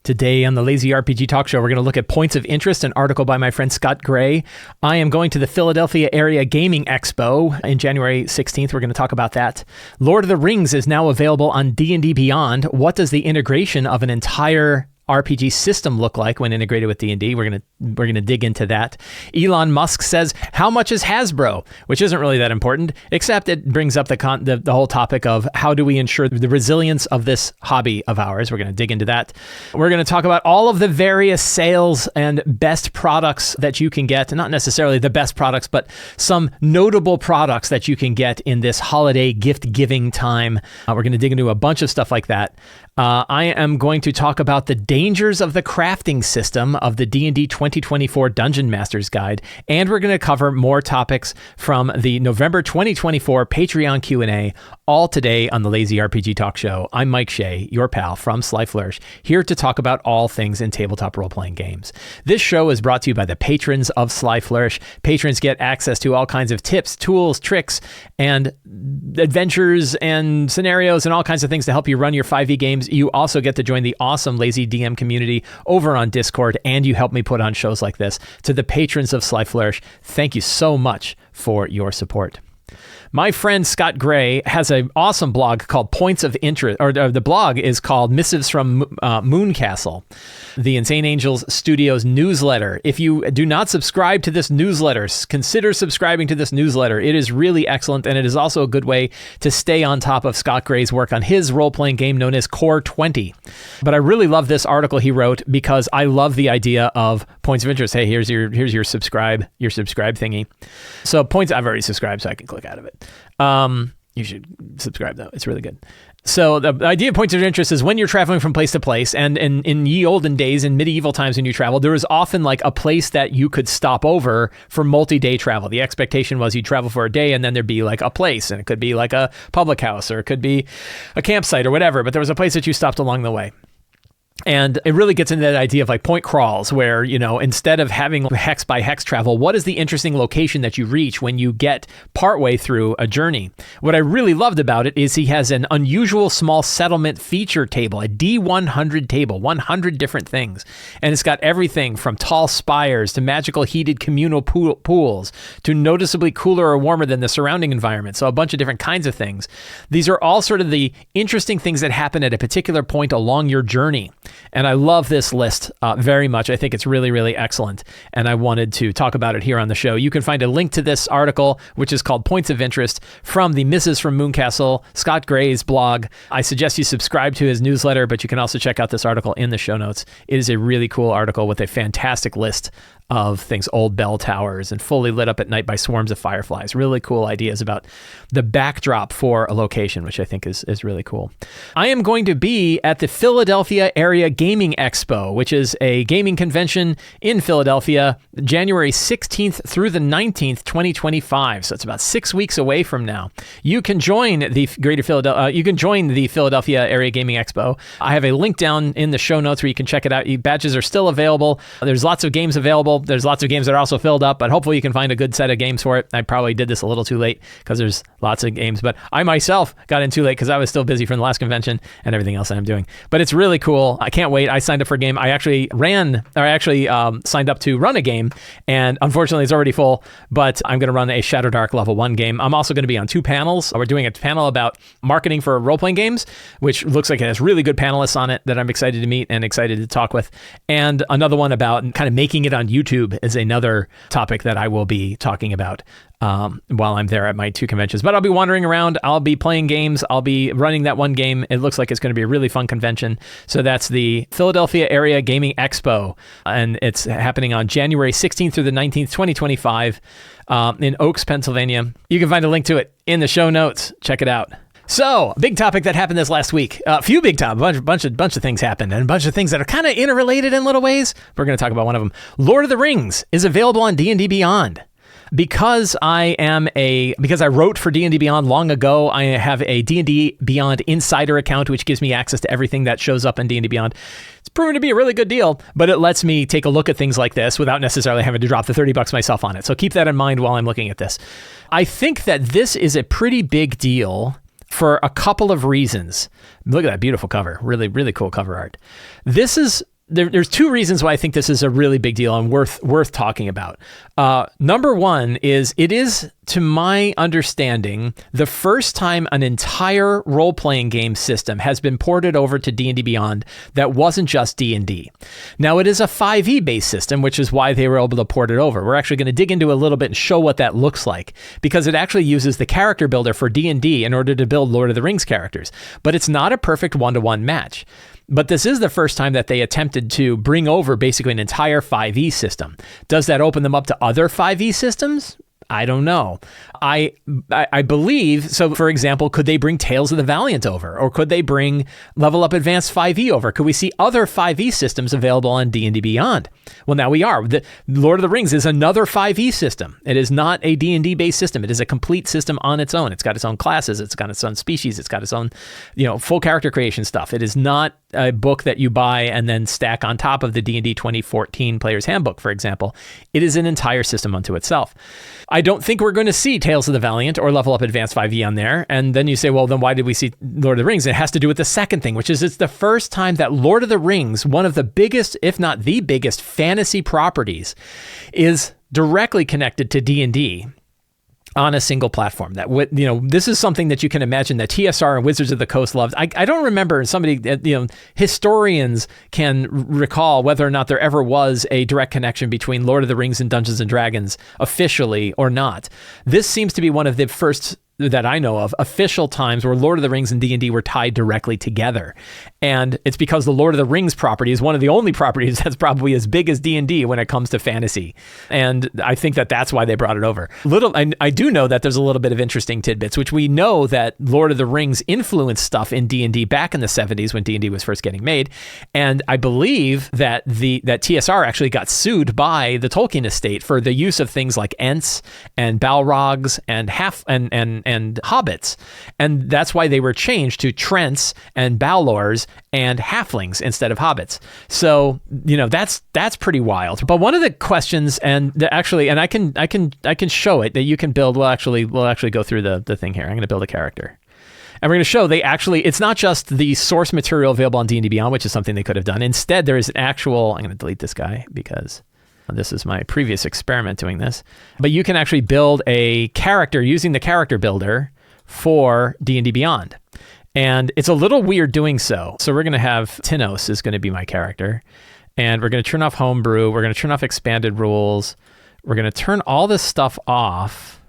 Today on the Lazy RPG Talk Show, we're going to look at points of interest, an article by my friend Scott Gray. I am going to the Philadelphia Area Gaming Expo in January 16th. We're going to talk about that. Lord of the Rings is now available on D&D Beyond. What does the integration of an entire RPG system look like when integrated with D&D? We're gonna dig into that. Elon Musk says, how much is Hasbro? Which isn't really that important, except it brings up the whole topic of how do we ensure the resilience of this hobby of ours. We're gonna dig into that. We're gonna talk about all of the various sales and best products that you can get, not necessarily the best products, but some notable products that you can get in this holiday gift giving time. We're gonna dig into a bunch of stuff like that. I am going to talk about the dangers of the crafting system of the D&D 2024 Dungeon Master's Guide, and we're going to cover more topics from the November 2024 Patreon Q&A, all today on the Lazy RPG Talk Show. I'm Mike Shea, your pal from Sly Flourish, here to talk about all things in tabletop role-playing games. This show is brought to you by the patrons of Sly Flourish. Patrons get access to all kinds of tips, tools, tricks, and adventures and scenarios and all kinds of things to help you run your 5e games. You also get to join the awesome Lazy DM community over on Discord, and you help me put on shows like this. To the patrons of Sly Flourish, thank you so much for your support. My friend Scott Gray has an awesome blog called Points of Interest, or the blog is called Missives from Mooncastle, the Insane Angels Studios newsletter. If you do not subscribe to this newsletter, consider subscribing to this newsletter. It is really excellent, and it is also a good way to stay on top of Scott Gray's work on his role-playing game known as Core 20. But I really love this article he wrote because I love the idea of points of interest. Hey, here's your subscribe thingy. So points, I've already subscribed, so I can click out of it. You should subscribe though. It's really good. So the idea of points of interest is when you're traveling from place to place, and in ye olden days, in medieval times when you traveled, there was often like a place that you could stop over for multi-day travel. The expectation was you'd travel for a day and then there'd be like a place, and it could be like a public house or it could be a campsite or whatever, but there was a place that you stopped along the way. And it really gets into that idea of like point crawls where, you know, instead of having hex by hex travel, what is the interesting location that you reach when you get partway through a journey? What I really loved about it is he has an unusual small settlement feature table, a D100 table, 100 different things. And it's got everything from tall spires to magical heated communal pools to noticeably cooler or warmer than the surrounding environment. So a bunch of different kinds of things. These are all sort of the interesting things that happen at a particular point along your journey. And I love this list very much. I think it's really, really excellent. And I wanted to talk about it here on the show. You can find a link to this article, which is called Points of Interest, from the Mrs. from Mooncastle, Scott Gray's blog. I suggest you subscribe to his newsletter, but you can also check out this article in the show notes. It is a really cool article with a fantastic list of things, old bell towers and fully lit up at night by swarms of fireflies. Really cool ideas about the backdrop for a location, which I think is really cool. I am going to be at the Philadelphia Area Gaming Expo, which is a gaming convention in Philadelphia, January 16th through the 19th, 2025. So it's about 6 weeks away from now. You can join the Philadelphia Area Gaming Expo. I have a link down in the show notes where you can check it out. Badges are still available. There's lots of games available. There's lots of games that are also filled up, but hopefully you can find a good set of games for it. I probably did this a little too late because there's lots of games, but I myself got in too late because I was still busy from the last convention and everything else that I'm doing. But it's really cool. I can't wait. I signed up for a game. I actually signed up to run a game, and unfortunately it's already full, but I'm going to run a Shadow Dark level 1 game. I'm also going to be on 2 panels. We're doing a panel about marketing for role-playing games, which looks like it has really good panelists on it that I'm excited to meet and excited to talk with. And another one about kind of making it on YouTube is another topic that I will be talking about while I'm there at my 2 conventions. But I'll be wandering around. I'll be playing games. I'll be running that one game. It looks like it's going to be a really fun convention. So that's the Philadelphia Area Gaming Expo, and it's happening on January 16th through the 19th, 2025 in Oaks, Pennsylvania. You can find a link to it in the show notes. Check it out. So, big topic that happened this last week. A few big topics, bunch of things happened, and a bunch of things that are kind of interrelated in little ways. We're going to talk about one of them. Lord of the Rings is available on D&D Beyond. Because I wrote for D&D Beyond long ago, I have a D&D Beyond Insider account, which gives me access to everything that shows up in D&D Beyond. It's proven to be a really good deal, but it lets me take a look at things like this without necessarily having to drop the $30 myself on it. So keep that in mind while I'm looking at this. I think that this is a pretty big deal for a couple of reasons. Look at that beautiful cover. Really, really cool cover art. This is there's two reasons why I think this is a really big deal and worth talking about. Number one is it is, to my understanding, the first time an entire role-playing game system has been ported over to D&D Beyond that wasn't just D&D. Now, it is a 5e based system, which is why they were able to port it over. We're actually going to dig into a little bit and show what that looks like, because it actually uses the character builder for D&D in order to build Lord of the Rings characters. But it's not a perfect one-to-one match. But this is the first time that they attempted to bring over basically an entire 5e system. Does that open them up to other 5e systems? I don't know. I believe, so for example, could they bring Tales of the Valiant over? Or could they bring Level Up Advanced 5e over? Could we see other 5e systems available on D&D Beyond? Well, now we are. The Lord of the Rings is another 5e system. It is not a D&D based system. It is a complete system on its own. It's got its own classes. It's got its own species. It's got its own, full character creation stuff. It is not a book that you buy and then stack on top of the D&D 2014 Player's Handbook, for example. It is an entire system unto itself. I don't think we're going to see Tales of the Valiant or Level Up Advanced 5e on there. And then you say, well, then why did we see Lord of the Rings? It has to do with the second thing, which is it's the first time that Lord of the Rings, one of the biggest, if not the biggest fantasy properties, is directly connected to D&D on a single platform. This is something that you can imagine that TSR and Wizards of the Coast loved. I don't remember historians can recall whether or not there ever was a direct connection between Lord of the Rings and Dungeons and Dragons officially or not. This seems to be one of the first that I know of official times where Lord of the Rings and D&D were tied directly together. And it's because the Lord of the Rings property is one of the only properties that's probably as big as D&D when it comes to fantasy. And I think that that's why they brought it over. I do know that there's a little bit of interesting tidbits, which we know that Lord of the Rings influenced stuff in D&D back in the 70s when D&D was first getting made. And I believe that that TSR actually got sued by the Tolkien estate for the use of things like Ents and Balrogs and and hobbits. And that's why they were changed to Trents and Balors and halflings instead of hobbits. So, that's pretty wild. But one of the questions, and I can show it that you can build. We'll actually go through the thing here. I'm going to build a character. And we're going to show it's not just the source material available on D&D Beyond, which is something they could have done. Instead, there is an actual, I'm going to delete this guy because this is my previous experiment doing this. But you can actually build a character using the character builder for D&D Beyond. And it's a little weird doing so. So we're going to have Tinos is going to be my character. And we're going to turn off homebrew. We're going to turn off expanded rules. We're going to turn all this stuff off.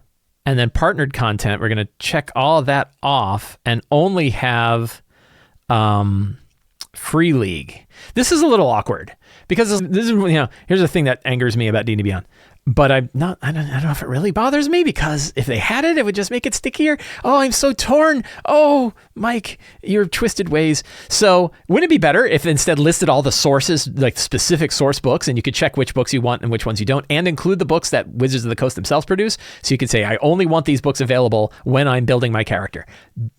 And then partnered content, we're going to check all of that off and only have Free League. This is a little awkward because this is, here's the thing that angers me about D&D Beyond. But I don't know if it really bothers me, because if they had it, it would just make it stickier. Oh, I'm so torn. Oh, Mike, your twisted ways. So wouldn't it be better if instead listed all the sources, like specific source books, and you could check which books you want and which ones you don't, and include the books that Wizards of the Coast themselves produce? So you could say, I only want these books available when I'm building my character.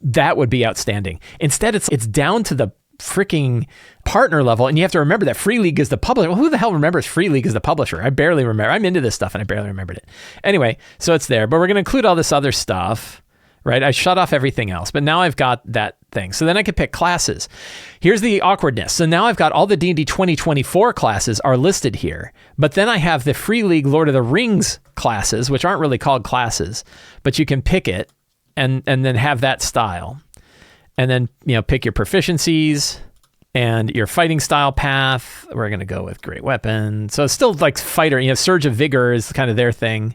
That would be outstanding. Instead, it's down to the freaking partner level, and you have to remember that Free League is the publisher. Well, who the hell remembers Free League is the publisher? I barely remember. I'm into this stuff and I barely remembered it. Anyway, so it's there, but we're going to include all this other stuff, right? I shut off everything else, but now I've got that thing. So then I can pick classes. Here's the awkwardness. So now I've got all the D&D 2024 classes are listed here, but then I have the Free League Lord of the Rings classes, which aren't really called classes, but you can pick it and then have that style. And then, pick your proficiencies and your fighting style path. We're going to go with great weapon. So it's still like fighter, Surge of Vigor is kind of their thing.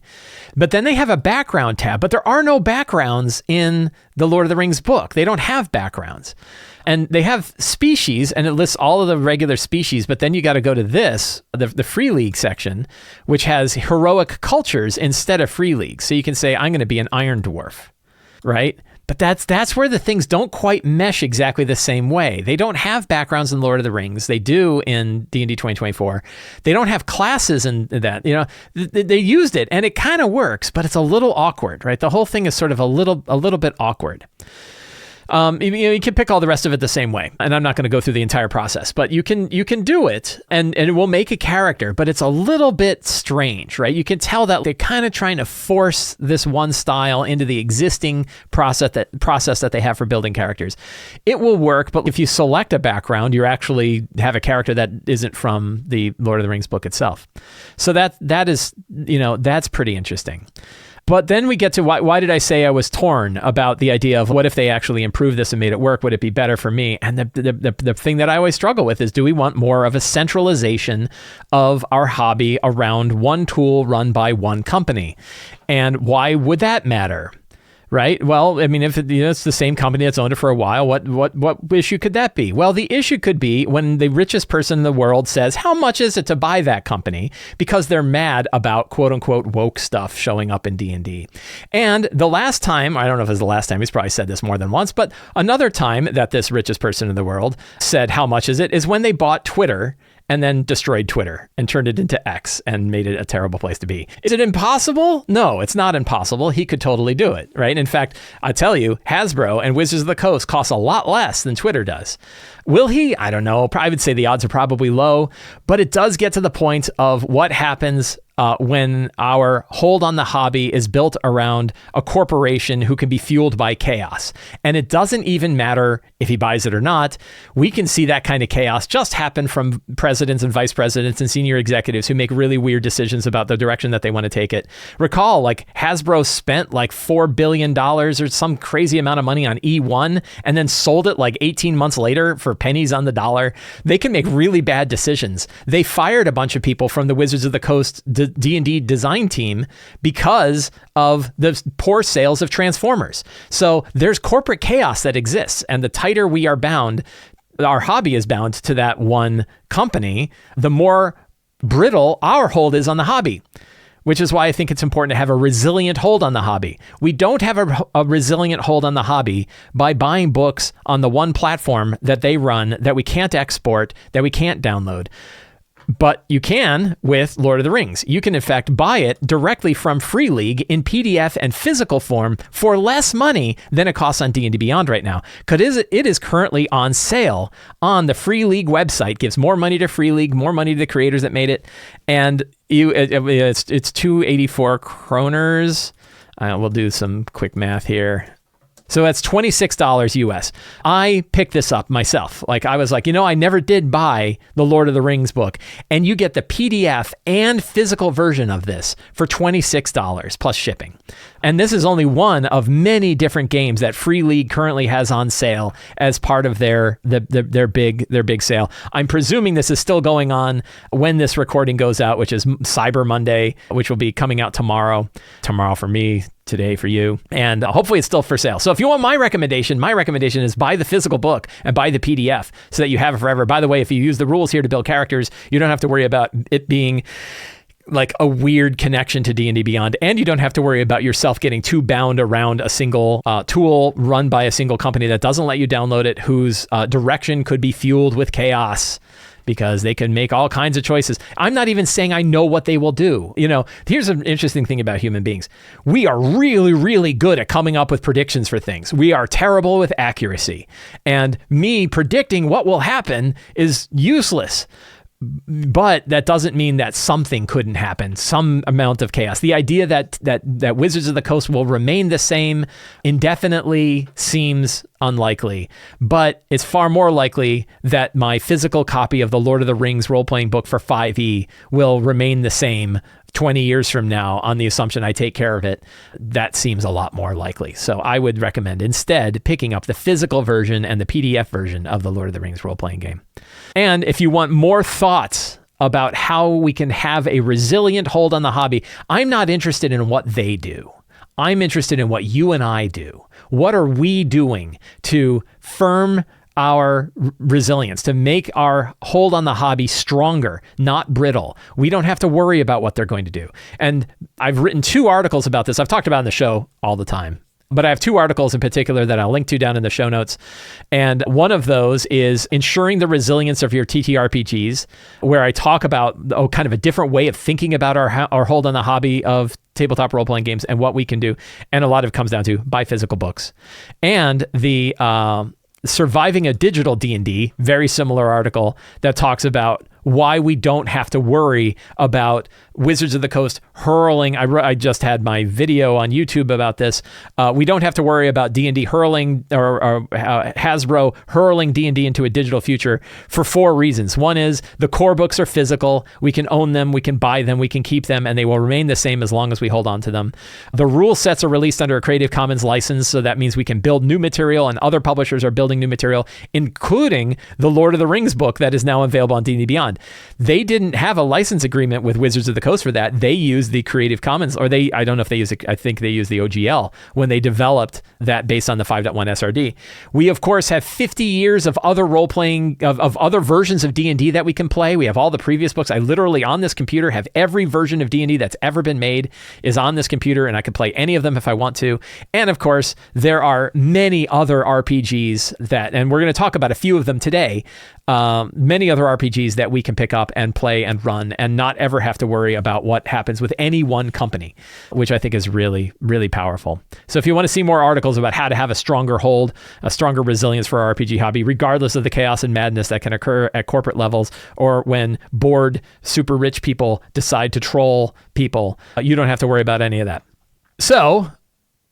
But then they have a background tab, but there are no backgrounds in the Lord of the Rings book. They don't have backgrounds. And they have species, and it lists all of the regular species, but then you got to go to this, the Free League section, which has heroic cultures instead of Free League. So you can say, I'm going to be an Iron Dwarf, right? But that's where the things don't quite mesh exactly the same way. They don't have backgrounds in Lord of the Rings. They do in D&D 2024. They don't have classes in that. They used it, and it kind of works, but it's a little awkward, right? The whole thing is sort of a little bit awkward. You can pick all the rest of it the same way, and I'm not going to go through the entire process, but you can do it, and it will make a character, but it's a little bit strange, right? You can tell that they're kind of trying to force this one style into the existing process that they have for building characters. It will work, but if you select a background, you actually have a character that isn't from the Lord of the Rings book itself. So that is, that's pretty interesting. But then we get to why did I say I was torn about the idea of what if they actually improved this and made it work? Would it be better for me? And the thing that I always struggle with is, do we want more of a centralization of our hobby around one tool run by one company? And why would that matter? Right? Well, I mean, if it's the same company that's owned it for a while, what issue could that be? Well, the issue could be when the richest person in the world says, how much is it to buy that company? Because they're mad about quote unquote woke stuff showing up in D&D. And the last time, I don't know if it was the last time, he's probably said this more than once, but another time that this richest person in the world said, how much is it, is when they bought Twitter and then destroyed Twitter and turned it into X and made it a terrible place to be. Is it impossible? No, it's not impossible. He could totally do it, right? In fact, I tell you, Hasbro and Wizards of the Coast cost a lot less than Twitter does. Will he? I don't know. I would say the odds are probably low, but it does get to the point of what happens when our hold on the hobby is built around a corporation who can be fueled by chaos. And it doesn't even matter if he buys it or not. We can see that kind of chaos just happen from presidents and vice presidents and senior executives who make really weird decisions about the direction that they want to take it. Recall, like Hasbro spent like $4 billion or some crazy amount of money on E1 and then sold it like 18 months later for pennies on the dollar. They can make really bad decisions. They fired a bunch of people from the Wizards of the Coast D&D design team because of the poor sales of Transformers. So there's corporate chaos that exists, and the tighter we are bound, our hobby is bound to that one company, the more brittle our hold is on the hobby. Which is why I think it's important to have a resilient hold on the hobby. We don't have a resilient hold on the hobby by buying books on the one platform that they run, that we can't export, that we can't download. But you can with Lord of the Rings. You can, in fact, buy it directly from Free League in PDF and physical form for less money than it costs on D&D Beyond right now. Because it is currently on sale on the Free League website. Gives more money to Free League, more money to the creators that made it. And it's 284 kroners. We'll do some quick math here. So that's $26 US. I picked this up myself. Like I was like, I never did buy the Lord of the Rings book. And you get the PDF and physical version of this for $26 plus shipping. And this is only one of many different games that Free League currently has on sale as part of their big sale. I'm presuming this is still going on when this recording goes out, which is Cyber Monday, which will be coming out tomorrow for me, today for you, and hopefully it's still for sale. So if you want my recommendation is buy the physical book and buy the PDF so that you have it forever. By the way, if you use the rules here to build characters, you don't have to worry about it being like a weird connection to D&D Beyond, and you don't have to worry about yourself getting too bound around a single tool run by a single company that doesn't let you download it, whose direction could be fueled with chaos, because they can make all kinds of choices. I'm not even saying I know what they will do. Here's an interesting thing about human beings. We are really, really good at coming up with predictions for things. We are terrible with accuracy. And me predicting what will happen is useless. But that doesn't mean that something couldn't happen, some amount of chaos. The idea that Wizards of the Coast will remain the same indefinitely seems unlikely, but it's far more likely that my physical copy of the Lord of the Rings role-playing book for 5e will remain the same 20 years from now on the assumption I take care of it. That seems a lot more likely. So I would recommend instead picking up the physical version and the PDF version of the Lord of the Rings role-playing game. And if you want more thoughts about how we can have a resilient hold on the hobby, I'm not interested in what they do. I'm interested in what you and I do. What are we doing to firm our resilience, to make our hold on the hobby stronger, not brittle? We don't have to worry about what they're going to do. And I've written 2 articles about this. I've talked about it in the show all the time, but I have 2 articles in particular that I'll link to down in the show notes. And one of those is ensuring the resilience of your TTRPGs, where I talk about kind of a different way of thinking about our hold on the hobby of tabletop role-playing games and what we can do. And a lot of it comes down to buy physical books. And the Surviving a Digital D&D, very similar article that talks about why we don't have to worry about Wizards of the Coast hurling. I just had my video on YouTube about this. We don't have to worry about D&D hurling or Hasbro hurling D&D into a digital future for 4 reasons. One is the core books are physical. We can own them, we can buy them, we can keep them, and they will remain the same as long as we hold on to them. The rule sets are released under a Creative Commons license, so that means we can build new material, and other publishers are building new material, including the Lord of the Rings book that is now available on D&D Beyond. They didn't have a license agreement with Wizards of the Coast for that. They used the Creative Commons, or I don't know if they use it, I think they used the OGL when they developed that based on the 5.1 SRD. We, of course, have 50 years of other role-playing, of other versions of D&D that we can play. We have all the previous books. I literally, on this computer, have every version of D&D that's ever been made is on this computer, and I can play any of them if I want to. And, of course, there are many other RPGs and we're going to talk about a few of them today, many other RPGs that we can pick up and play and run and not ever have to worry about what happens with any one company, which I think is really, really powerful. So if you want to see more articles about how to have a stronger hold, a stronger resilience for our RPG hobby, regardless of the chaos and madness that can occur at corporate levels or when bored, super rich people decide to troll people, you don't have to worry about any of that. So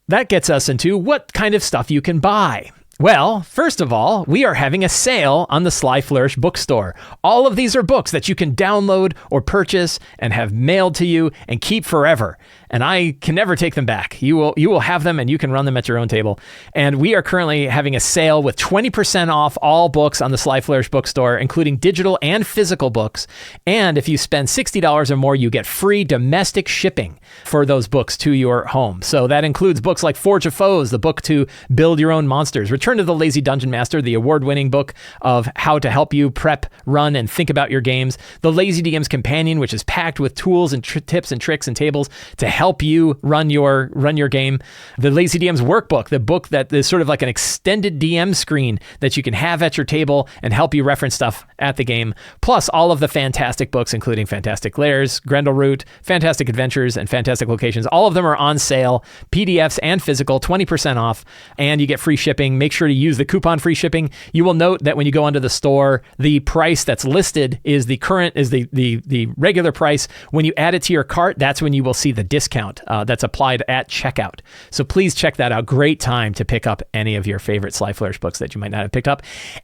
that gets us into what kind of stuff you can buy. Well, first of all, we are having a sale on the Sly Flourish bookstore. All of these are books that you can download or purchase and have mailed to you and keep forever. And I can never take them back. You will have them and you can run them at your own table. And we are currently having a sale with 20% off all books on the Sly Flourish bookstore, including digital and physical books. And if you spend $60 or more, you get free domestic shipping for those books to your home. So that includes books like Forge of Foes, the book to build your own monsters, Return to the Lazy Dungeon Master, the award-winning book of how to help you prep, run, and think about your games, The Lazy DM's Companion, which is packed with tools and tips and tricks and tables to help you run your game, The Lazy DM's Workbook, the book that is sort of like an extended DM screen that you can have at your table and help you reference stuff at the game, plus all of the fantastic books, including Fantastic Lairs, Grendel Root, Fantastic Adventures, and Fantastic Locations. All of them are on sale, PDFs and physical, 20% off, and you get free shipping. Make sure to use the coupon free shipping. You will note that when you go onto the store, the price that's listed is the regular price. When you add it to your cart, that's when you will see the discount that's applied at checkout. So please check that out. Great time to pick up any of your favorite Sly Flourish books that you might not have picked up,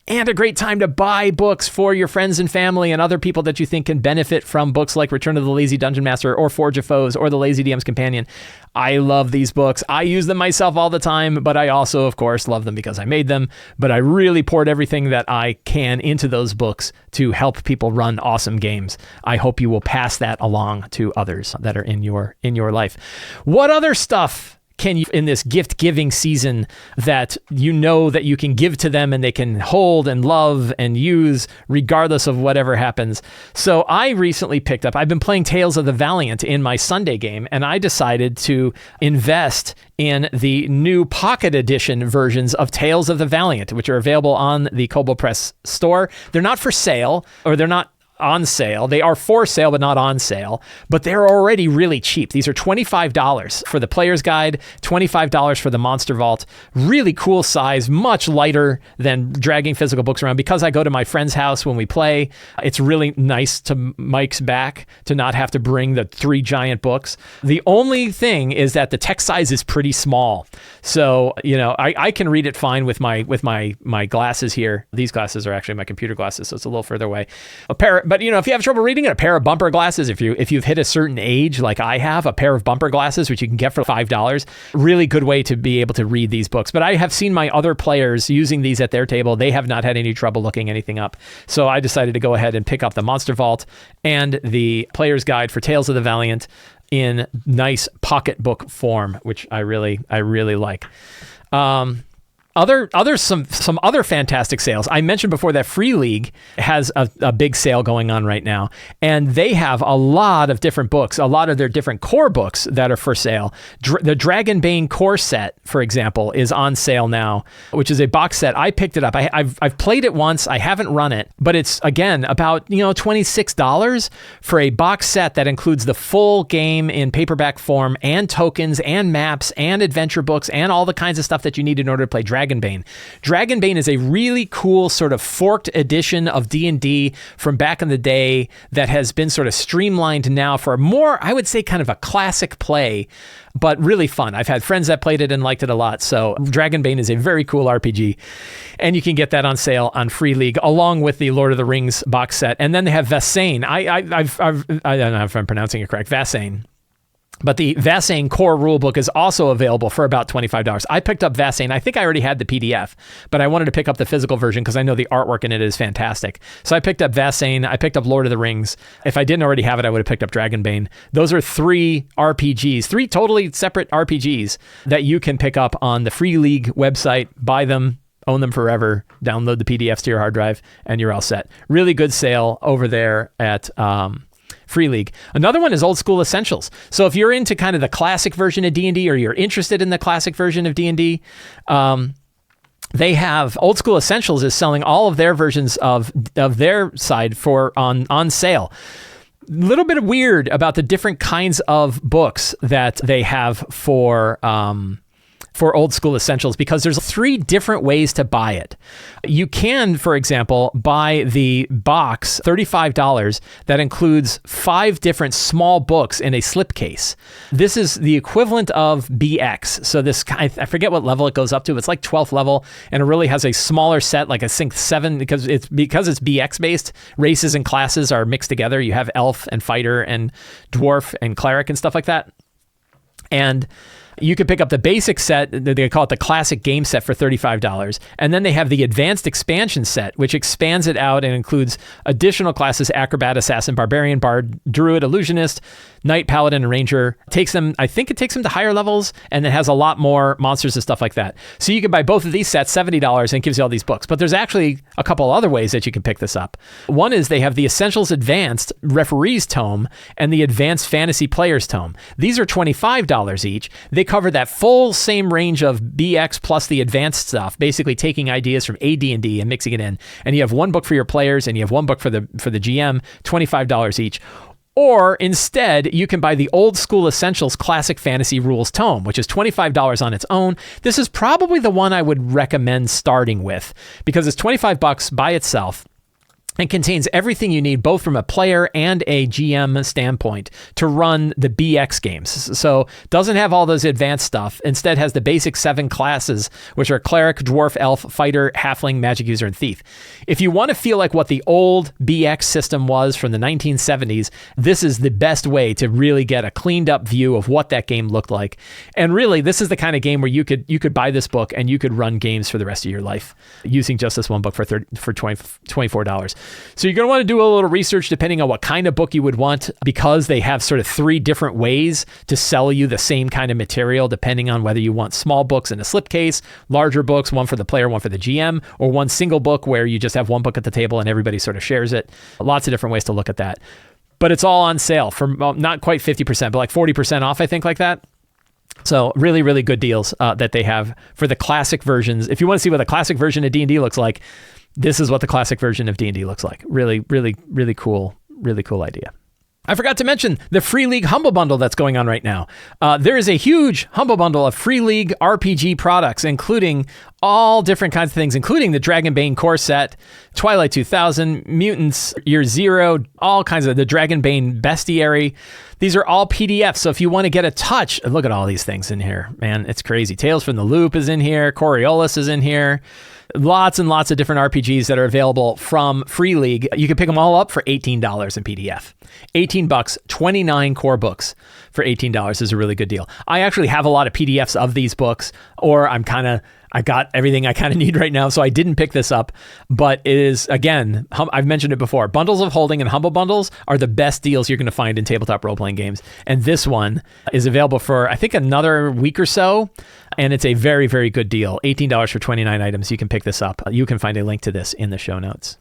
and a great time to buy books for your friends and family and other people that you think can benefit from books like Return to the Lazy Dungeon Master or Forge of Foes or The Lazy DM's Companion. I love these books. I use them myself all the time, but I also, of course, love them because I made them. But I really poured everything that I can into those books to help people run awesome games. I hope you will pass that along to others that are in your life. What other stuff can you, in this gift giving season, that you know that you can give to them and they can hold and love and use regardless of whatever happens? So I recently picked up, I've been playing Tales of the Valiant in my Sunday game, and I decided to invest in the new pocket edition versions of Tales of the Valiant, which are available on the Kobo Press store. They're not for sale, or they're not on sale. They are for sale, but not on sale. But they're already really cheap. These are $25 for the Player's Guide, $25 for the Monster Vault. Really cool size, much lighter than dragging physical books around. Because I go to my friend's house when we play, it's really nice to Mike's back to not have to bring the 3 giant books. The only thing is that the text size is pretty small. So, I can read it fine with my glasses here. These glasses are actually my computer glasses, so it's a little further away. But if you have trouble reading it, a pair of bumper glasses, if you've hit a certain age like I have, a pair of bumper glasses, which you can get for $5, really good way to be able to read these books. But I have seen my other players using these at their table. They have not had any trouble looking anything up. So I decided to go ahead and pick up the Monster Vault and the Player's Guide for Tales of the Valiant in nice pocketbook form, which I really like. Some other fantastic sales. I mentioned before that Free League has a big sale going on right now, and they have a lot of different books, a lot of their different core books that are for sale. The Dragonbane core set, for example, is on sale now, which is a box set. I picked it up. I've played it once. I haven't run it, but it's again about $26 for a box set that includes the full game in paperback form and tokens and maps and adventure books and all the kinds of stuff that you need in order to play Dragonbane. Dragonbane is a really cool sort of forked edition of D&D from back in the day that has been sort of streamlined now for more, I would say, kind of a classic play, but really fun. I've had friends that played it and liked it a lot. So Dragonbane is a very cool RPG, and you can get that on sale on Free League along with the Lord of the Rings box set. And then they have Vasain. I don't know if I'm pronouncing it correct, Vasain. But the Vasain core rulebook is also available for about $25. I picked up Vasain. I think I already had the PDF, but I wanted to pick up the physical version because I know the artwork in it is fantastic. So I picked up Vasain. I picked up Lord of the Rings. If I didn't already have it, I would have picked up Dragonbane. Those are three RPGs, three totally separate RPGs that you can pick up on the Free League website, buy them, own them forever, download the PDFs to your hard drive, and you're all set. Really good sale over there at Free League. Another one is Old School Essentials. So if you're into kind of the classic version of D&D, or you're interested in the classic version of D&D, they have Old School Essentials is selling all of their versions of their side for on sale. A little bit weird about the different kinds of books that they have for Old School Essentials, because there's 3 different ways to buy it. You can, for example, buy the box, $35, that includes 5 different small books in a slipcase. This is the equivalent of BX. So this, I forget what level it goes up to. It's like 12th level, and it really has a smaller set, like I think 7, because it's BX based. Races and classes are mixed together. You have elf and fighter and dwarf and cleric and stuff like that. And you could pick up the basic set, they call it the classic game set, for $35. And then they have the advanced expansion set, which expands it out and includes additional classes: acrobat, assassin, barbarian, bard, druid, illusionist, knight, paladin, and ranger. I think it takes them to higher levels, and it has a lot more monsters and stuff like that. So you can buy both of these sets, $70, and it gives you all these books. But there's actually a couple other ways that you can pick this up. One is they have the Essentials Advanced Referees Tome and the Advanced Fantasy Players Tome. These are $25 each. They cover that full same range of BX plus the advanced stuff, basically taking ideas from AD&D and mixing it in. And you have one book for your players, and you have one book for the GM, $25 each. Or instead, you can buy the Old School Essentials Classic Fantasy Rules Tome, which is $25 on its own. This is probably the one I would recommend starting with, because it's $25 by itself and contains everything you need, both from a player and a GM standpoint, to run the BX games. So doesn't have all those advanced stuff. Instead has the basic 7 classes, which are cleric, dwarf, elf, fighter, halfling, magic user, and thief. If you want to feel like what the old BX system was from the 1970s, this is the best way to really get a cleaned up view of what that game looked like. And really, this is the kind of game where you could buy this book and you could run games for the rest of your life using just this one book for $24. So you're going to want to do a little research depending on what kind of book you would want, because they have sort of 3 different ways to sell you the same kind of material, depending on whether you want small books in a slipcase, larger books, one for the player, one for the GM, or one single book where you just have one book at the table and everybody sort of shares it. Lots of different ways to look at that. But it's all on sale for not quite 50%, but like 40% off, I think, like that. So really, really good deals that they have for the classic versions. If you want to see what the classic version of D&D looks like, this is what the classic version of D&D looks like. Really, really, really cool idea. I forgot to mention the Free League Humble Bundle that's going on right now. There is a huge Humble Bundle of Free League RPG products, including all different kinds of things, including the Dragonbane core set, Twilight 2000, Mutants Year Zero, all kinds of the Dragonbane Bestiary. These are all PDFs, so if you want to get a touch, look at all these things in here. Man, it's crazy. Tales from the Loop is in here. Coriolis is in here. Lots and lots of different RPGs that are available from Free League. You can pick them all up for $18 in PDF. $18, 29 core books for $18 is a really good deal. I actually have a lot of PDFs of these books, or I'm kind of I got everything I kind of need right now, so I didn't pick this up. But it is, again, I've mentioned it before, bundles of holding and humble bundles are the best deals you're going to find in tabletop role-playing games. And this one is available for, I think, another week or so. And it's a very, very good deal. $18 for 29 items. You can pick this up. You can find a link to this in the show notes.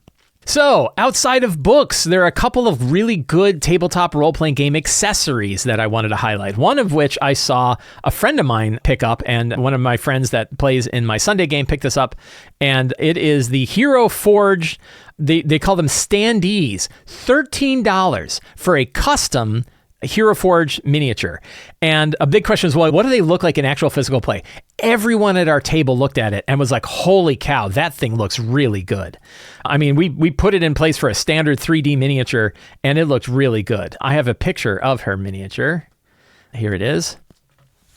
So, outside of books, there are a couple of really good tabletop role-playing game accessories that I wanted to highlight. One of which I saw a friend of mine pick up, and one of my friends that plays in my Sunday game picked this up, and it is the Heroforge. They call them standees. $13 for a custom Heroforge miniature. And a big question is, well, what do they look like in actual physical play? Everyone at our table looked at it and was like, holy cow, that thing looks really good. I mean, we put it in place for a standard 3D miniature and it looked really good. I have a picture of her miniature. Here it is.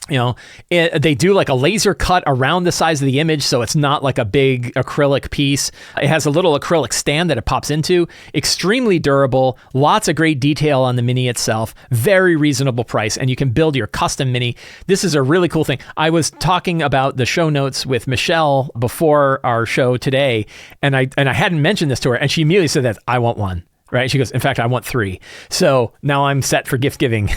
You know, they do like a laser cut around the size of the image, so it's not like a big acrylic piece. It has a little acrylic stand that it pops into. Extremely durable, lots of great detail on the mini itself, very reasonable price, and you can build your custom mini. This is a really cool thing. I was talking about the show notes with Michelle before our show today, and I hadn't mentioned this to her, and she immediately said that, I want one. Right? She goes, in fact, I want 3. So now I'm set for gift giving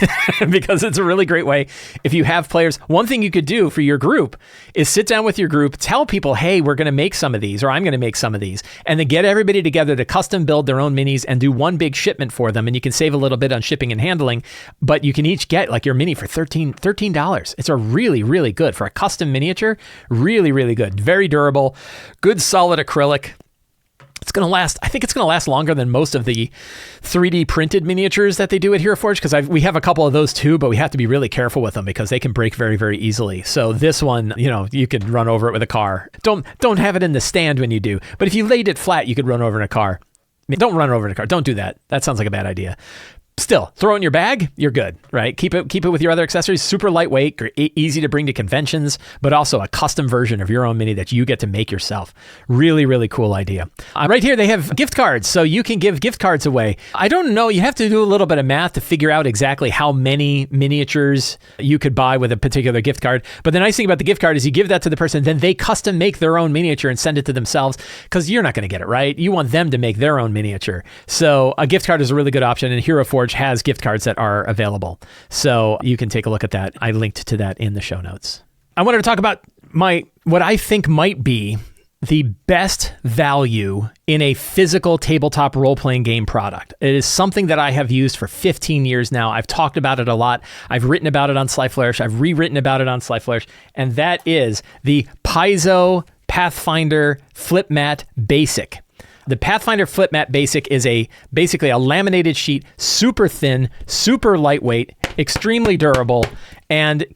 because it's a really great way. If you have players, one thing you could do for your group is sit down with your group, tell people, hey, we're going to make some of these, or I'm going to make some of these, and then get everybody together to custom build their own minis and do one big shipment for them. And you can save a little bit on shipping and handling, but you can each get like your mini for $13. It's a really, really good for a custom miniature. Really, really good. Very durable, good solid acrylic. It's going to last, I think it's going to last longer than most of the 3D printed miniatures that they do at Heroforge, because we have a couple of those too, but we have to be really careful with them because they can break very, very easily. So this one, you know, you could run over it with a car. Don't have it in the stand when you do, but if you laid it flat, you could run over in a car. I mean, don't run over in a car. Don't do that. That sounds like a bad idea. Still, throw it in your bag, you're good, right? Keep it with your other accessories. Super lightweight, easy to bring to conventions, but also a custom version of your own mini that you get to make yourself. Really, really cool idea. Right here, they have gift cards, so you can give gift cards away. I don't know, you have to do a little bit of math to figure out exactly how many miniatures you could buy with a particular gift card. But the nice thing about the gift card is you give that to the person, then they custom make their own miniature and send it to themselves, because you're not going to get it, right? You want them to make their own miniature. So a gift card is a really good option, and Heroforge has gift cards that are available. So you can take a look at that. I linked to that in the show notes. I wanted to talk about what I think might be the best value in a physical tabletop role-playing game product. It is something that I have used for 15 years now. I've talked about it a lot. I've written about it on Sly Flourish. I've rewritten about it on Sly Flourish. And that is the Paizo Pathfinder Flip Mat Basic. The Pathfinder Flip Mat Basic is basically a laminated sheet, super thin, super lightweight, extremely durable, and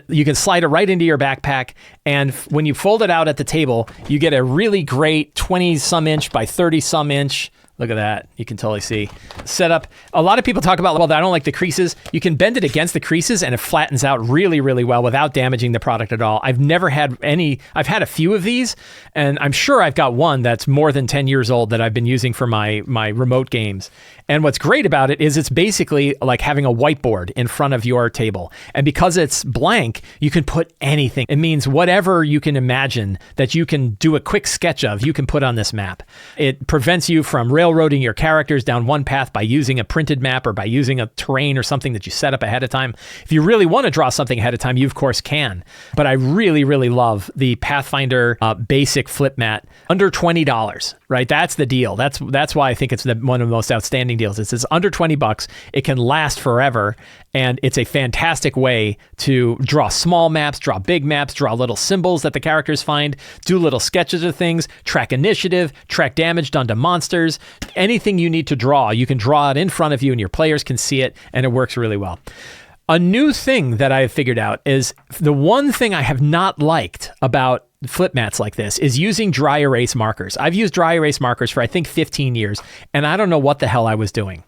you can slide it right into your backpack. And when you fold it out at the table, you get a really great 20-some inch by 30-some inch. Look at that. You can totally see. Setup. A lot of people talk about, well, I don't like the creases. You can bend it against the creases and it flattens out really, really well without damaging the product at all. I've never had any. I've had a few of these, and I'm sure I've got one that's more than 10 years old that I've been using for my remote games. And what's great about it is it's basically like having a whiteboard in front of your table. And because it's blank, you can put anything. It means whatever you can imagine that you can do a quick sketch of, you can put on this map. It prevents you from railroading your characters down one path by using a printed map or by using a terrain or something that you set up ahead of time. If you really want to draw something ahead of time, you of course can. But I really, really love the Pathfinder Basic Flip Mat. Under $20, right? That's the deal. That's why I think it's one of the most outstanding deals. It's under $20. It can last forever, and it's a fantastic way to draw small maps, draw big maps, draw little symbols that the characters find, do little sketches of things, track initiative, track damage done to monsters. Anything you need to draw, you can draw it in front of you and your players can see it, and it works really well. A new thing that I have figured out is the one thing I have not liked about flip mats like this is using dry erase markers. I've used dry erase markers for I think 15 years, and I don't know what the hell I was doing.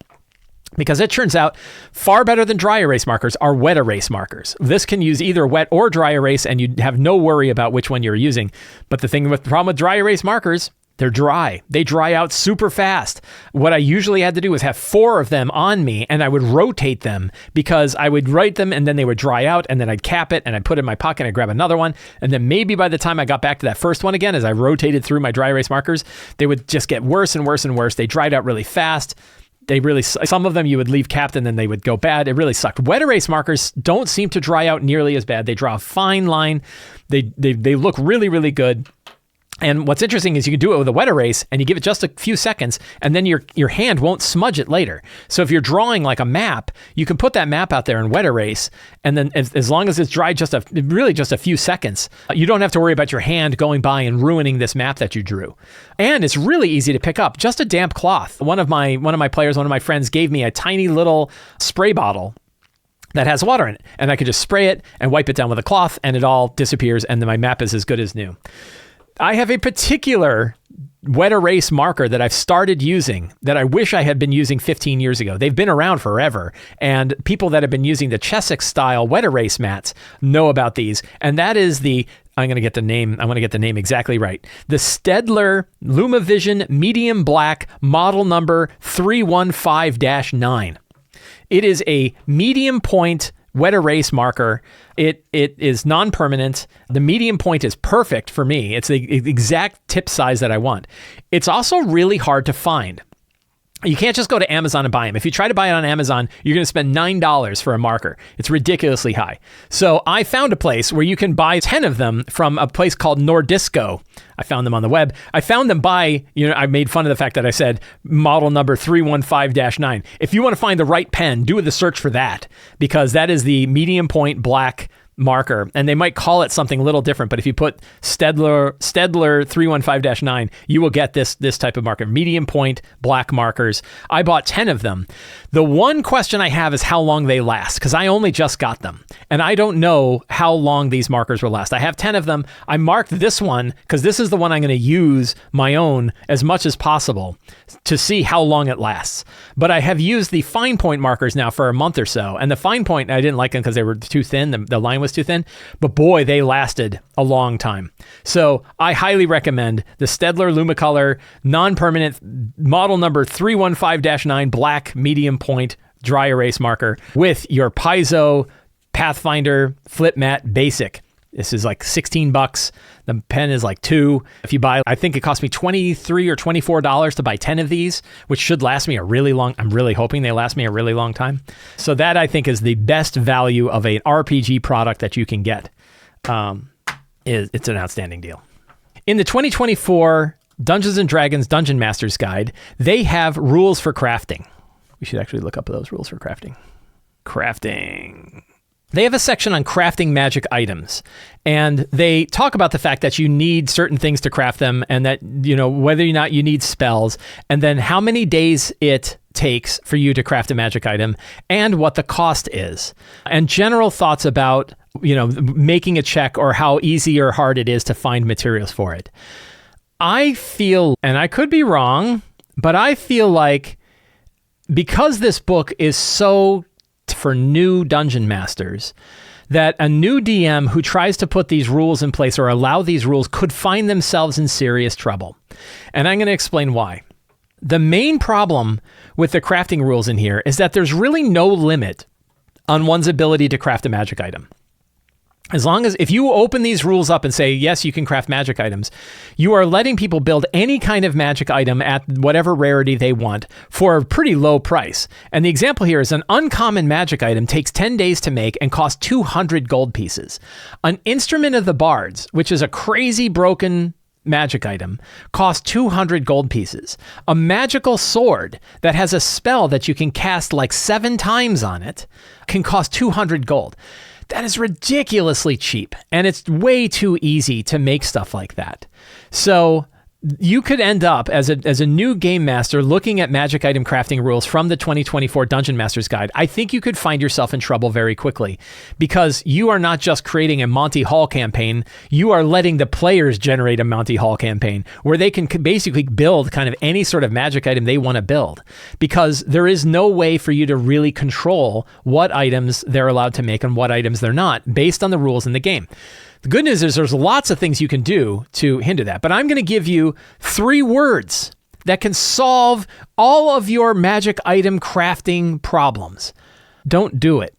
Because it turns out far better than dry erase markers are wet erase markers. This can use either wet or dry erase, and you have no worry about which one you're using. But the problem with dry erase markers, They're dry. They dry out super fast. What I usually had to do was have 4 of them on me, and I would rotate them because I would write them and then they would dry out, and then I'd cap it and I'd put it in my pocket and I'd grab another one. And then maybe by the time I got back to that first one again, as I rotated through my dry erase markers, they would just get worse and worse and worse. They dried out really fast. Some of them you would leave capped and then they would go bad. It really sucked. Wet erase markers don't seem to dry out nearly as bad. They draw a fine line. They look really, really good. And what's interesting is you can do it with a wet erase and you give it just a few seconds and then your hand won't smudge it later. So if you're drawing like a map, you can put that map out there in wet erase, and then as long as it's dried just a few seconds, you don't have to worry about your hand going by and ruining this map that you drew. And it's really easy to pick up. Just a damp cloth. One of my friends gave me a tiny little spray bottle that has water in it, and I could just spray it and wipe it down with a cloth and it all disappears and then my map is as good as new. I have a particular wet erase marker that I've started using that I wish I had been using 15 years ago. They've been around forever, and people that have been using the Chessex style wet erase mats know about these. And that is I'm going to get the name exactly right. The Staedtler LumaVision Medium Black model number 315-9. It is a medium point wet erase marker. It is non-permanent. The medium point is perfect for me. It's the exact tip size that I want. It's also really hard to find. You can't just go to Amazon and buy them. If you try to buy it on Amazon, you're going to spend $9 for a marker. It's ridiculously high. So I found a place where you can buy 10 of them from a place called Nordisco. I found them on the web. I found them by, I made fun of the fact that I said model number 315-9. If you want to find the right pen, do the search for that, because that is the medium point black marker, and they might call it something a little different, but if you put Staedtler 315-9, you will get this type of marker, medium point black markers. I bought 10 of them. The one question I have is how long they last, because I only just got them, and I don't know how long these markers will last. I have 10 of them. I marked this one because this is the one I'm going to use my own as much as possible to see how long it lasts. But I have used the fine point markers now for a month or so, and the fine point, I didn't like them because they were too thin. The line was too thin, but boy, they lasted a long time. So I highly recommend the Staedtler LumaColor non-permanent model number 315-9 black medium point dry erase marker with your Paizo Pathfinder Flip Mat Basic. This is like $16. The pen is like $2. If you buy, I think it cost me $23 or $24 to buy 10 of these, which should last me a really long, I'm really hoping they last me a really long time. So that I think is the best value of an RPG product that you can get. It's an outstanding deal. In the 2024 Dungeons & Dragons Dungeon Master's Guide, they have rules for crafting. We should actually look up those rules for crafting. Crafting. They have a section on crafting magic items, and they talk about the fact that you need certain things to craft them, and that, whether or not you need spells, and then how many days it takes for you to craft a magic item, and what the cost is, and general thoughts about, making a check or how easy or hard it is to find materials for it. I feel, and I could be wrong, but I feel like because this book is so for new dungeon masters, that a new DM who tries to put these rules in place or allow these rules could find themselves in serious trouble. And I'm going to explain why. The main problem with the crafting rules in here is that there's really no limit on one's ability to craft a magic item. As long as, if you open these rules up and say, yes, you can craft magic items, you are letting people build any kind of magic item at whatever rarity they want for a pretty low price. And the example here is an uncommon magic item takes 10 days to make and costs 200 gold pieces. An Instrument of the Bards, which is a crazy broken magic item, costs 200 gold pieces. A magical sword that has a spell that you can cast like 7 times on it can cost 200 gold. That is ridiculously cheap, and it's way too easy to make stuff like that. So you could end up as a new game master looking at magic item crafting rules from the 2024 Dungeon Master's Guide. I think you could find yourself in trouble very quickly, because you are not just creating a Monty Hall campaign, you are letting the players generate a Monty Hall campaign where they can basically build kind of any sort of magic item they want to build, because there is no way for you to really control what items they're allowed to make and what items they're not based on the rules in the game. The good news is there's lots of things you can do to hinder that, but I'm going to give you 3 words that can solve all of your magic item crafting problems. Don't do it.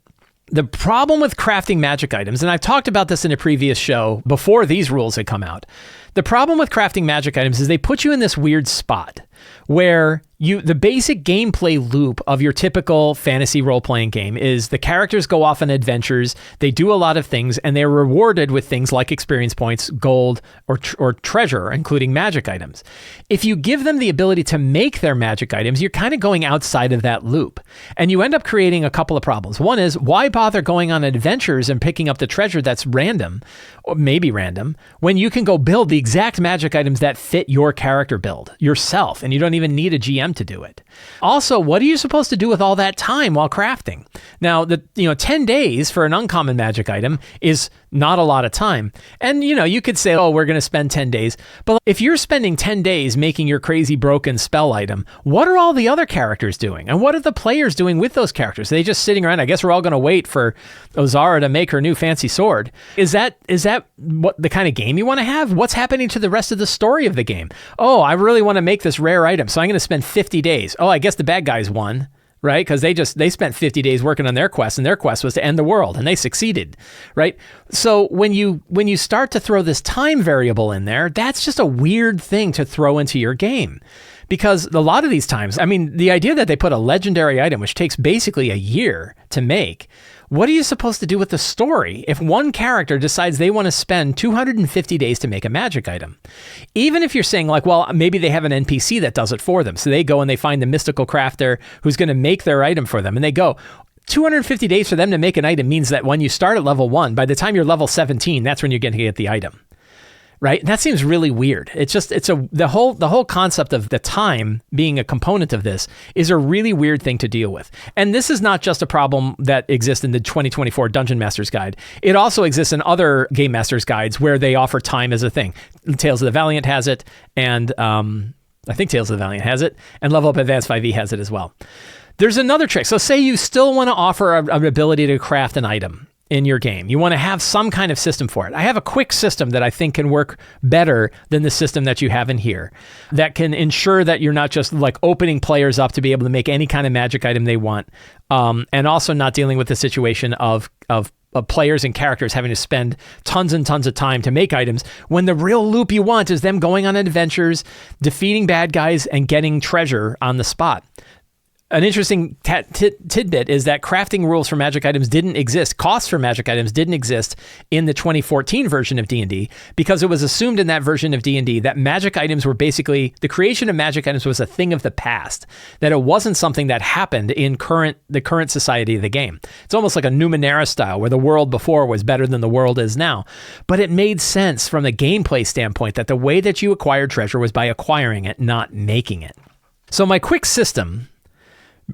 The problem with crafting magic items, and I've talked about this in a previous show before these rules had come out, the problem with crafting magic items is they put you in this weird spot where the basic gameplay loop of your typical fantasy role-playing game is the characters go off on adventures, they do a lot of things, and they're rewarded with things like experience points, gold, or treasure, including magic items. If you give them the ability to make their magic items, you're kind of going outside of that loop, and you end up creating a couple of problems. One is, why bother going on adventures and picking up the treasure that's random, or maybe random, when you can go build the exact magic items that fit your character build yourself, and you don't even need a GM to do it. Also, what are you supposed to do with all that time while crafting? Now, 10 days for an uncommon magic item is not a lot of time. And, you could say, oh, we're going to spend 10 days. But if you're spending 10 days making your crazy broken spell item, what are all the other characters doing? And what are the players doing with those characters? Are they just sitting around? I guess we're all going to wait for Ozara to make her new fancy sword. Is that what the kind of game you want to have? What's happening to the rest of the story of the game? Oh, I really want to make this rare item, so I'm going to spend 50 days. Oh, I guess the bad guys won, right? Because they spent 50 days working on their quest, and their quest was to end the world, and they succeeded, right? So when you start to throw this time variable in there, that's just a weird thing to throw into your game. Because a lot of these times, the idea that they put a legendary item, which takes basically a year to make, what are you supposed to do with the story if one character decides they want to spend 250 days to make a magic item? Even if you're saying maybe they have an NPC that does it for them. So they go and they find the mystical crafter who's going to make their item for them. And they go, 250 days for them to make an item means that when you start at level 1, by the time you're level 17, that's when you're going to get the item. Right? That seems really weird. The whole concept of the time being a component of this is a really weird thing to deal with. And this is not just a problem that exists in the 2024 Dungeon Master's Guide. It also exists in other Game Master's Guides where they offer time as a thing. Tales of the Valiant has it, and I think Tales of the Valiant has it, and Level Up Advanced 5e has it as well. There's another trick. So say you still want to offer an ability to craft an item in your game. You want to have some kind of system for it. I have a quick system that I think can work better than the system that you have in here that can ensure that you're not just opening players up to be able to make any kind of magic item they want, and also not dealing with the situation of players and characters having to spend tons and tons of time to make items when the real loop you want is them going on adventures, defeating bad guys, and getting treasure on the spot. An interesting tidbit is that crafting rules for magic items didn't exist. Costs for magic items didn't exist in the 2014 version of D&D because it was assumed in that version of D&D that magic items were basically, the creation of magic items was a thing of the past, that it wasn't something that happened in the current society of the game. It's almost like a Numenera style where the world before was better than the world is now. But it made sense from the gameplay standpoint that the way that you acquired treasure was by acquiring it, not making it. So my quick system,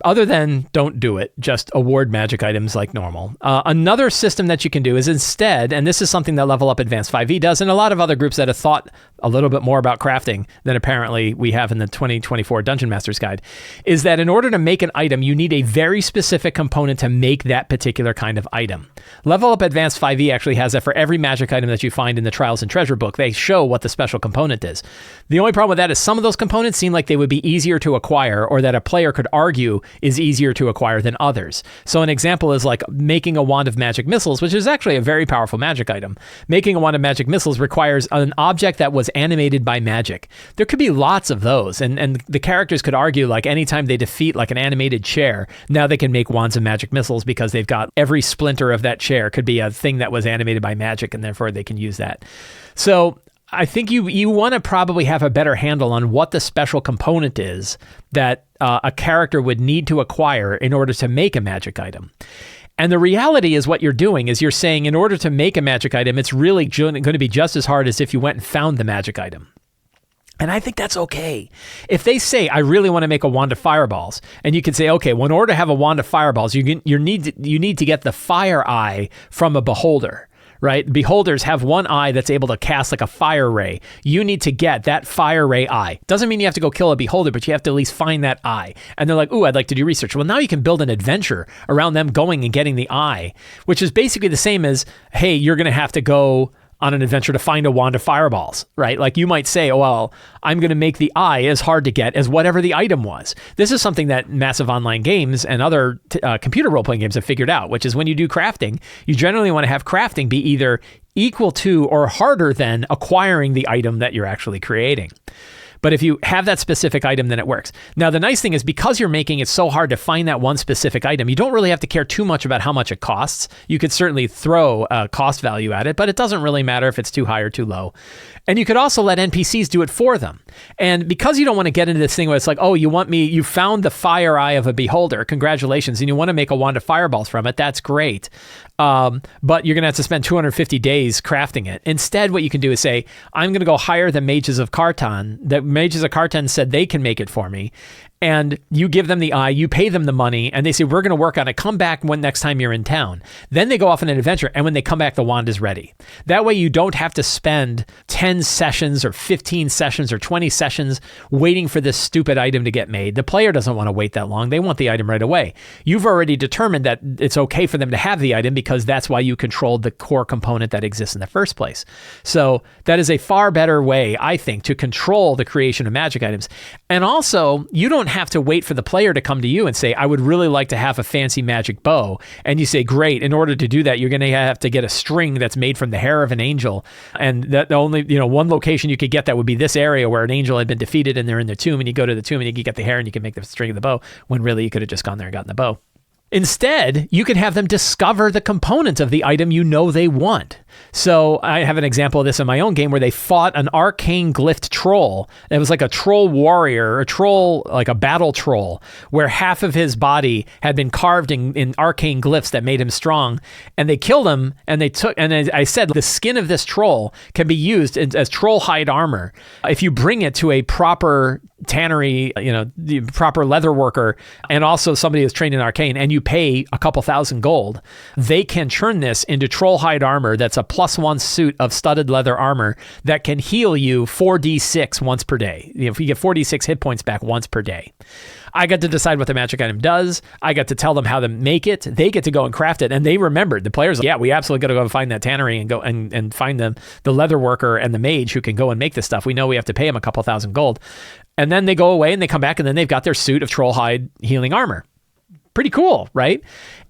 other than don't do it, just award magic items like normal. Another system that you can do is instead, and this is something that Level Up Advanced 5e does, and a lot of other groups that have thought a little bit more about crafting than apparently we have in the 2024 Dungeon Master's Guide, is that in order to make an item, you need a very specific component to make that particular kind of item. Level Up Advanced 5e actually has that for every magic item that you find in the Trials and Treasure book. They show what the special component is. The only problem with that is some of those components seem like they would be easier to acquire, or that a player could argue is easier to acquire than others. So an example is like making a wand of magic missiles, which is actually a very powerful magic item. Making a wand of magic missiles requires an object that was animated by magic. There could be lots of those, and the characters could argue like anytime they defeat like an animated chair, now they can make wands of magic missiles because they've got every splinter of that chair could be a thing that was animated by magic, and therefore they can use that. So I think you want to probably have a better handle on what the special component is that a character would need to acquire in order to make a magic item. And the reality is what you're doing is you're saying in order to make a magic item, it's really going to be just as hard as if you went and found the magic item. And I think that's okay. If they say, I really want to make a wand of fireballs, and you can say, okay, well, in order to have a wand of fireballs, you need to get the fire eye from a beholder. Right? Beholders have one eye that's able to cast like a fire ray. You need to get that fire ray eye. Doesn't mean you have to go kill a beholder, but you have to at least find that eye. And they're like, ooh, I'd like to do research. Well, now you can build an adventure around them going and getting the eye, which is basically the same as, hey, you're going to have to go on an adventure to find a wand of fireballs, right? Like you might say, well, I'm going to make the eye as hard to get as whatever the item was. This is something that massive online games and other computer role-playing games have figured out, which is when you do crafting, you generally want to have crafting be either equal to or harder than acquiring the item that you're actually creating. But if you have that specific item, then it works. Now, the nice thing is because you're making it so hard to find that one specific item, you don't really have to care too much about how much it costs. You could certainly throw a cost value at it, but it doesn't really matter if it's too high or too low. And you could also let NPCs do it for them. And because you don't want to get into this thing where it's like, oh, you found the fire eye of a beholder, congratulations, and you want to make a wand of fireballs from it, that's great. But you're going to have to spend 250 days crafting it. Instead, what you can do is say, I'm going to go hire the Mages of Carton. The Mages of Carton said they can make it for me. And you give them the eye, you pay them the money, and they say, we're going to work on it. Come back when next time you're in town. Then they go off on an adventure, and when they come back, the wand is ready. That way you don't have to spend 10 sessions or 15 sessions or 20 sessions waiting for this stupid item to get made. The player doesn't want to wait that long. They want the item right away. You've already determined that it's okay for them to have the item because that's why you controlled the core component that exists in the first place. So that is a far better way, I think, to control the creation of magic items. And also, you don't have to wait for the player to come to you and say, I would really like to have a fancy magic bow. And you say, great, in order to do that, you're going to have to get a string that's made from the hair of an angel. And that the only, one location you could get that would be this area where an angel had been defeated and they're in their tomb, and you go to the tomb and you get the hair and you can make the string of the bow, when really you could have just gone there and gotten the bow. Instead, you can have them discover the components of the item you know they want. So I have an example of this in my own game where they fought an arcane glyphed troll. It was like a troll warrior, a troll, like a battle troll, where half of his body had been carved in arcane glyphs that made him strong. And they killed him, and I said, the skin of this troll can be used as troll hide armor. If you bring it to a proper tannery, the proper leather worker, and also somebody who's trained in arcane, and you pay a couple thousand gold, they can churn this into troll hide armor that's a +1 suit of studded leather armor that can heal you 4d6 once per day. If you get 4d6 hit points back once per day. I got to decide what the magic item does. I got to tell them how to make it. They get to go and craft it. And they remembered, the players, yeah, we absolutely got to go and find that tannery and go and find the leather worker and the mage who can go and make this stuff. We know we have to pay them a couple thousand gold. And then they go away and they come back, and then they've got their suit of troll hide healing armor. Pretty cool, right?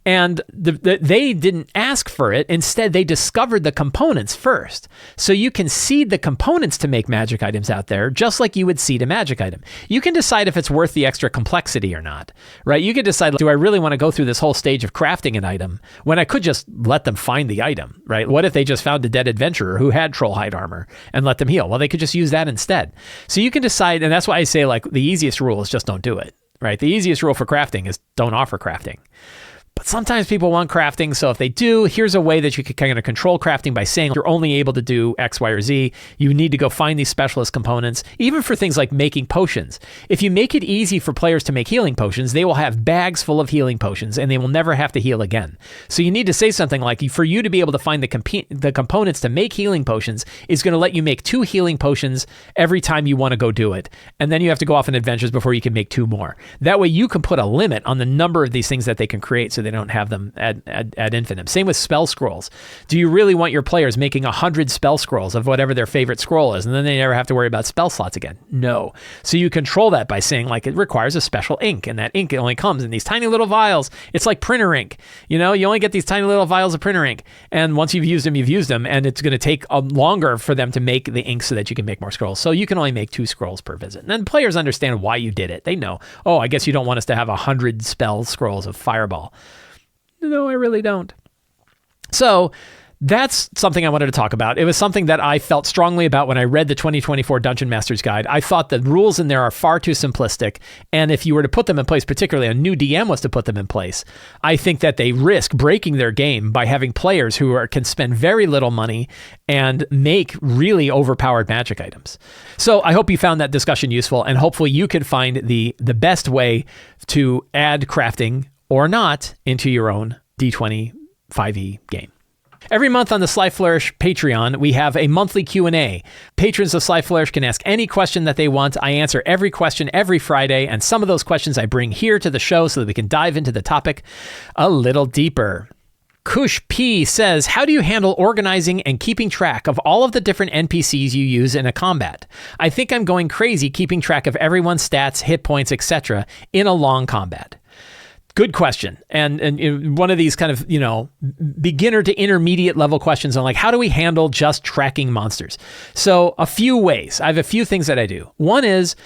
And they didn't ask for it. Instead, they discovered the components first. So you can seed the components to make magic items out there, just like you would seed a magic item. You can decide if it's worth the extra complexity or not, right? You can decide, do I really want to go through this whole stage of crafting an item when I could just let them find the item, right? What if they just found a dead adventurer who had troll hide armor and let them heal? Well, they could just use that instead. So you can decide, and that's why I say, like, the easiest rule is just don't do it. Right? The easiest rule for crafting is don't offer crafting. But sometimes people want crafting, so if they do, here's a way that you can kind of control crafting by saying you're only able to do X, Y, or Z. You need to go find these specialist components, even for things like making potions. If you make it easy for players to make healing potions, they will have bags full of healing potions, and they will never have to heal again. So you need to say something like, for you to be able to find the components to make healing potions is going to let you make 2 healing potions every time you want to go do it. And then you have to go off on adventures before you can make 2 more. That way you can put a limit on the number of these things that they can create, so they don't have them ad infinitum. Same with spell scrolls. Do you really want your players making 100 spell scrolls of whatever their favorite scroll is, and then they never have to worry about spell slots again? No. So you control that by saying, like, it requires a special ink, and that ink only comes in these tiny little vials. It's like printer ink. You only get these tiny little vials of printer ink, and once you've used them, and it's going to take longer for them to make the ink so that you can make more scrolls. So you can only make 2 scrolls per visit. And then players understand why you did it. They know, oh, I guess you don't want us to have 100 spell scrolls of fireball. No, I really don't. So that's something I wanted to talk about. It was something that I felt strongly about when I read the 2024 Dungeon Master's Guide. I thought the rules in there are far too simplistic. And if you were to put them in place, particularly a new DM was to put them in place, I think that they risk breaking their game by having players who can spend very little money and make really overpowered magic items. So I hope you found that discussion useful, and hopefully you can find the best way to add crafting or not into your own D20 5e game. Every month on the Sly Flourish Patreon, we have a monthly Q&A. Patrons of Sly Flourish can ask any question that they want. I answer every question every Friday, and some of those questions I bring here to the show so that we can dive into the topic a little deeper. Kush P says, how do you handle organizing and keeping track of all of the different NPCs you use in a combat? I think I'm going crazy keeping track of everyone's stats, hit points, etc. in a long combat. Good question. And one of these kind of, beginner to intermediate level questions on like, how do we handle just tracking monsters? So a few ways. I have a few things that I do. One is,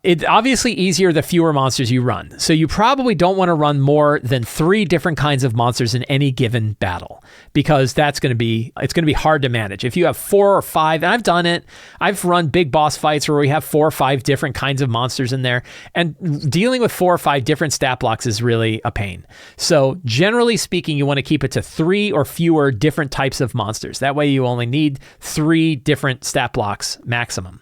it's obviously easier the fewer monsters you run. So you probably don't want to run more than 3 different kinds of monsters in any given battle, because it's going to be hard to manage. If you have 4 or 5, and I've done it, I've run big boss fights where we have 4 or 5 different kinds of monsters in there, and dealing with 4 or 5 different stat blocks is really a pain. So generally speaking, you want to keep it to 3 or fewer different types of monsters. That way you only need 3 different stat blocks maximum.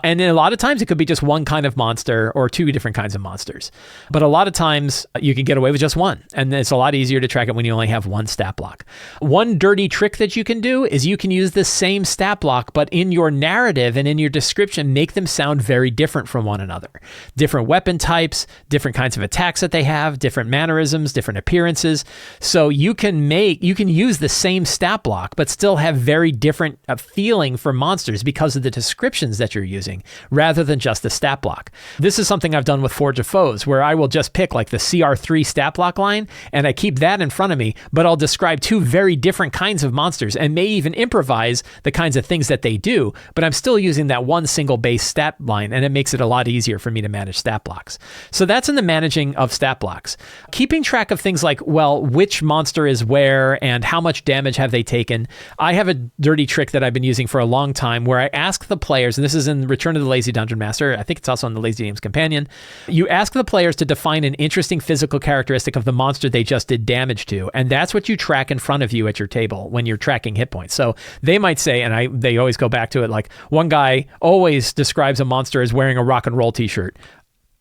And then a lot of times it could be just one kind of monster or 2 different kinds of monsters. But a lot of times you can get away with just one. And it's a lot easier to track it when you only have one stat block. One dirty trick that you can do is you can use the same stat block, but in your narrative and in your description, make them sound very different from one another. Different weapon types, different kinds of attacks that they have, different mannerisms, different appearances. So you can use the same stat block, but still have very different feeling for monsters because of the descriptions that you're using, rather than just the stat block. This is something I've done with Forge of Foes, where I will just pick like the CR3 stat block line, and I keep that in front of me, but I'll describe 2 very different kinds of monsters and may even improvise the kinds of things that they do, but I'm still using that one single base stat line, and it makes it a lot easier for me to manage stat blocks. So that's in the managing of stat blocks. Keeping track of things like, which monster is where and how much damage have they taken. I have a dirty trick that I've been using for a long time where I ask the players, and this is in Return of the Lazy Dungeon Master, I think it's also on the Lazy Games Companion, you ask the players to define an interesting physical characteristic of the monster they just did damage to, and that's what you track in front of you at your table when you're tracking hit points. So they might say, and they always go back to it, like one guy always describes a monster as wearing a rock and roll t-shirt.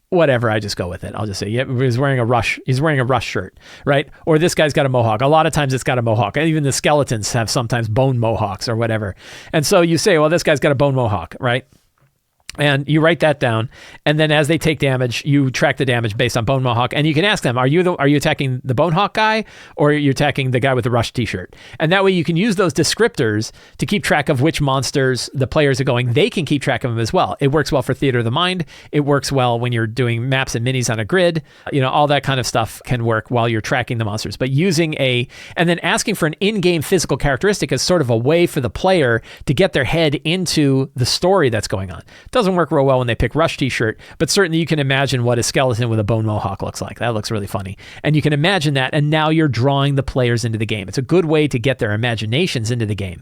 Whatever, I just go with it. I'll just say, yeah, he's wearing a Rush shirt, right? Or this guy's got a mohawk. A lot of times it's got a mohawk. And even the skeletons have sometimes bone mohawks or whatever. And so you say, well, this guy's got a bone mohawk, right? And you write that down, and then as they take damage, you track the damage based on Bone Mohawk, and you can ask them, are you attacking the Bone Hawk guy, or are you attacking the guy with the Rush t-shirt? And that way you can use those descriptors to keep track of which monsters the players are going. They can keep track of them as well. It works well for Theater of the Mind. It works well when you're doing maps and minis on a grid. All that kind of stuff can work while you're tracking the monsters. But and then asking for an in-game physical characteristic is sort of a way for the player to get their head into the story that's going on. Doesn't work real well when they pick Rush t-shirt, but certainly you can imagine what a skeleton with a bone mohawk looks like. That looks really funny. And you can imagine that, and now you're drawing the players into the game. It's a good way to get their imaginations into the game.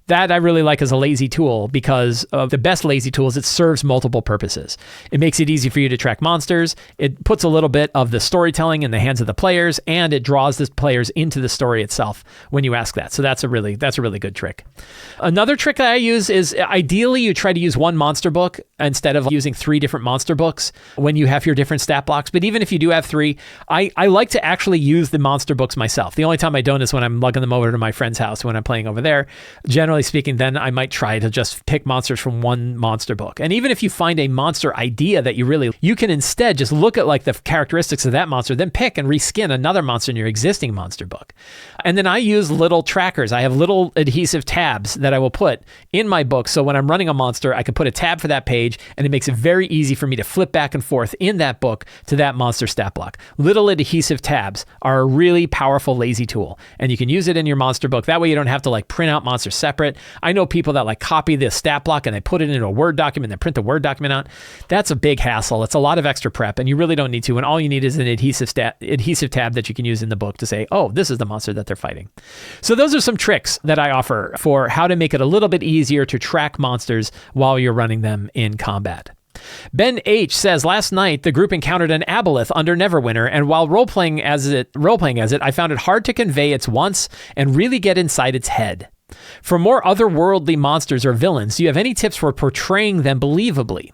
That I really like as a lazy tool, because of the best lazy tool is it serves multiple purposes. It makes it easy for you to track monsters. It puts a little bit of the storytelling in the hands of the players, and it draws the players into the story itself when you ask that. So that's a really good trick. Another trick that I use is ideally you try to use one monster book instead of using 3 different monster books when you have your different stat blocks. But even if you do have 3, I like to actually use the monster books myself. The only time I don't is when I'm lugging them over to my friend's house when I'm playing over there. Generally speaking, then I might try to just pick monsters from one monster book. And even if you find a monster idea that you can instead just look at like the characteristics of that monster, then pick and reskin another monster in your existing monster book. And then I use little trackers. I have little adhesive tabs that I will put in my book. So when I'm running a monster, I can put a tab for that page, and it makes it very easy for me to flip back and forth in that book to that monster stat block. Little adhesive tabs are a really powerful lazy tool, and you can use it in your monster book. That way you don't have to like print out monsters separate. I know people that like copy the stat block and they put it into a Word document, then print the Word document out. That's a big hassle. It's a lot of extra prep, and you really don't need to. And all you need is an adhesive tab that you can use in the book to say, oh, this is the monster that they're fighting. So those are some tricks that I offer for how to make it a little bit easier to track monsters while you're running them in combat. Ben H says, last night the group encountered an aboleth under Neverwinter, and while role-playing as it, I found it hard to convey its wants and really get inside its head. For more otherworldly monsters or villains, do you have any tips for portraying them believably?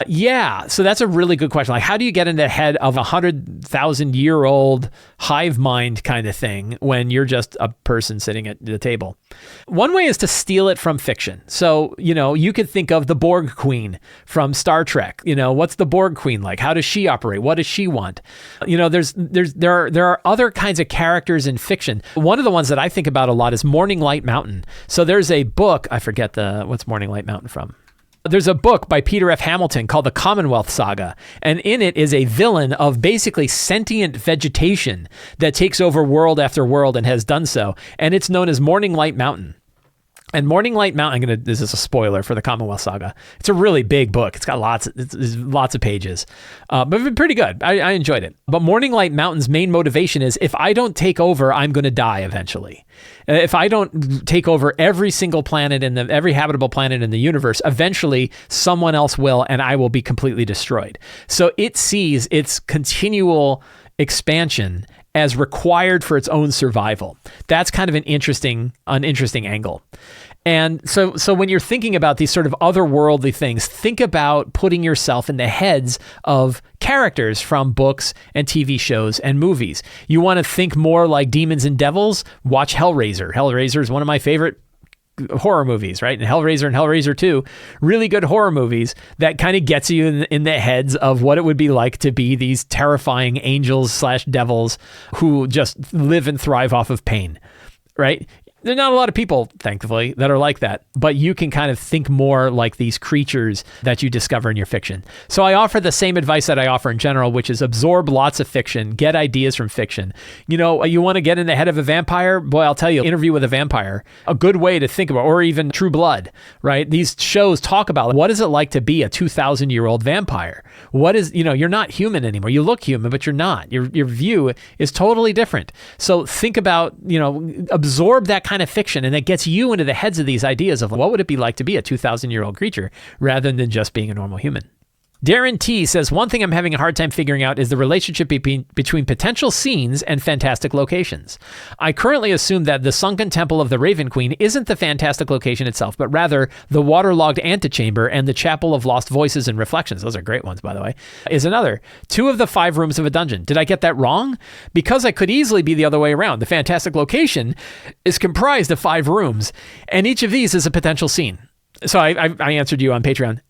Yeah, so that's a really good question. Like, how do you get in the head of 100,000-year-old hive mind kind of thing when you're just a person sitting at the table? One way is to steal it from fiction. So, you could think of the Borg Queen from Star Trek. What's the Borg Queen like? How does she operate? What does she want? There are other kinds of characters in fiction. One of the ones that I think about a lot is Morning Light Mountain. So there's a book, I forget what's Morning Light Mountain from. There's a book by Peter F. Hamilton called The Commonwealth Saga, and in it is a villain of basically sentient vegetation that takes over world after world and has done so, and it's known as Morning Light Mountain. And Morning Light Mountain, this is a spoiler for the Commonwealth Saga. It's a really big book. It's got lots of pages, but it's pretty good. I enjoyed it. But Morning Light Mountain's main motivation is, if I don't take over, I'm going to die eventually. If I don't take over every single planet every habitable planet in the universe, eventually someone else will, and I will be completely destroyed. So it sees its continual expansion as required for its own survival. That's kind of an interesting angle. And so when you're thinking about these sort of otherworldly things, think about putting yourself in the heads of characters from books and TV shows and movies. You want to think more like demons and devils? Watch Hellraiser. Hellraiser is one of my favorite horror movies, right? And Hellraiser 2, really good horror movies that kind of gets you in the heads of what it would be like to be these terrifying angels/devils who just live and thrive off of pain, right? There are not a lot of people, thankfully, that are like that, but you can kind of think more like these creatures that you discover in your fiction. So I offer the same advice that I offer in general, which is absorb lots of fiction, get ideas from fiction. You want to get in the head of a vampire? Boy, I'll tell you, Interview with a Vampire, a good way to think about, or even True Blood, right? These shows talk about what is it like to be a 2,000-year-old vampire? What is, you're not human anymore. You look human, but you're not. Your view is totally different. So think about, absorb that kind of fiction, and that gets you into the heads of these ideas of what would it be like to be a 2,000-year-old creature rather than just being a normal human. Darren T says, one thing I'm having a hard time figuring out is the relationship between potential scenes and fantastic locations. I currently assume that the sunken temple of the Raven Queen isn't the fantastic location itself, but rather the waterlogged antechamber and the chapel of lost voices and reflections. Those are great ones, by the way. Is another. 2 of the 5 rooms of a dungeon. Did I get that wrong? Because I could easily be the other way around. The fantastic location is comprised of 5 rooms, and each of these is a potential scene. So I answered you on Patreon.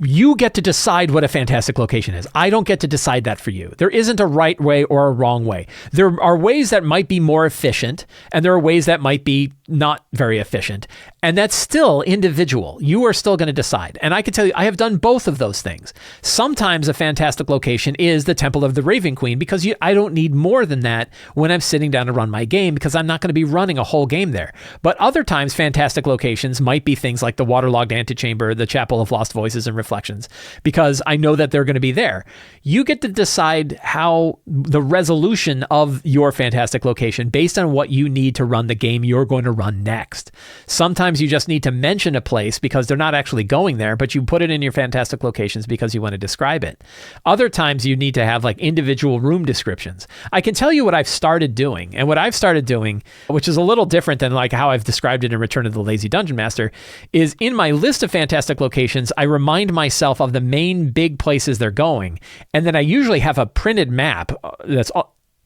You get to decide what a fantastic location is. I don't get to decide that for you. There isn't a right way or a wrong way. There are ways that might be more efficient, and there are ways that might be not very efficient. And that's still individual. You are still going to decide. And I can tell you, I have done both of those things. Sometimes a fantastic location is the Temple of the Raven Queen, because I don't need more than that when I'm sitting down to run my game, because I'm not going to be running a whole game there. But other times, fantastic locations might be things like the waterlogged antechamber, the Chapel of Lost Voices and Reflections, because I know that they're going to be there. You get to decide how the resolution of your fantastic location based on what you need to run the game you're going to run next. Sometimes you just need to mention a place because they're not actually going there, but you put it in your fantastic locations because you want to describe it. Other times you need to have like individual room descriptions. I can tell you what I've started doing, and what I've started doing, which is a little different than like how I've described it in Return of the Lazy Dungeon Master, is in my list of fantastic locations, I remind myself of the main big places they're going. And then I usually have a printed map that's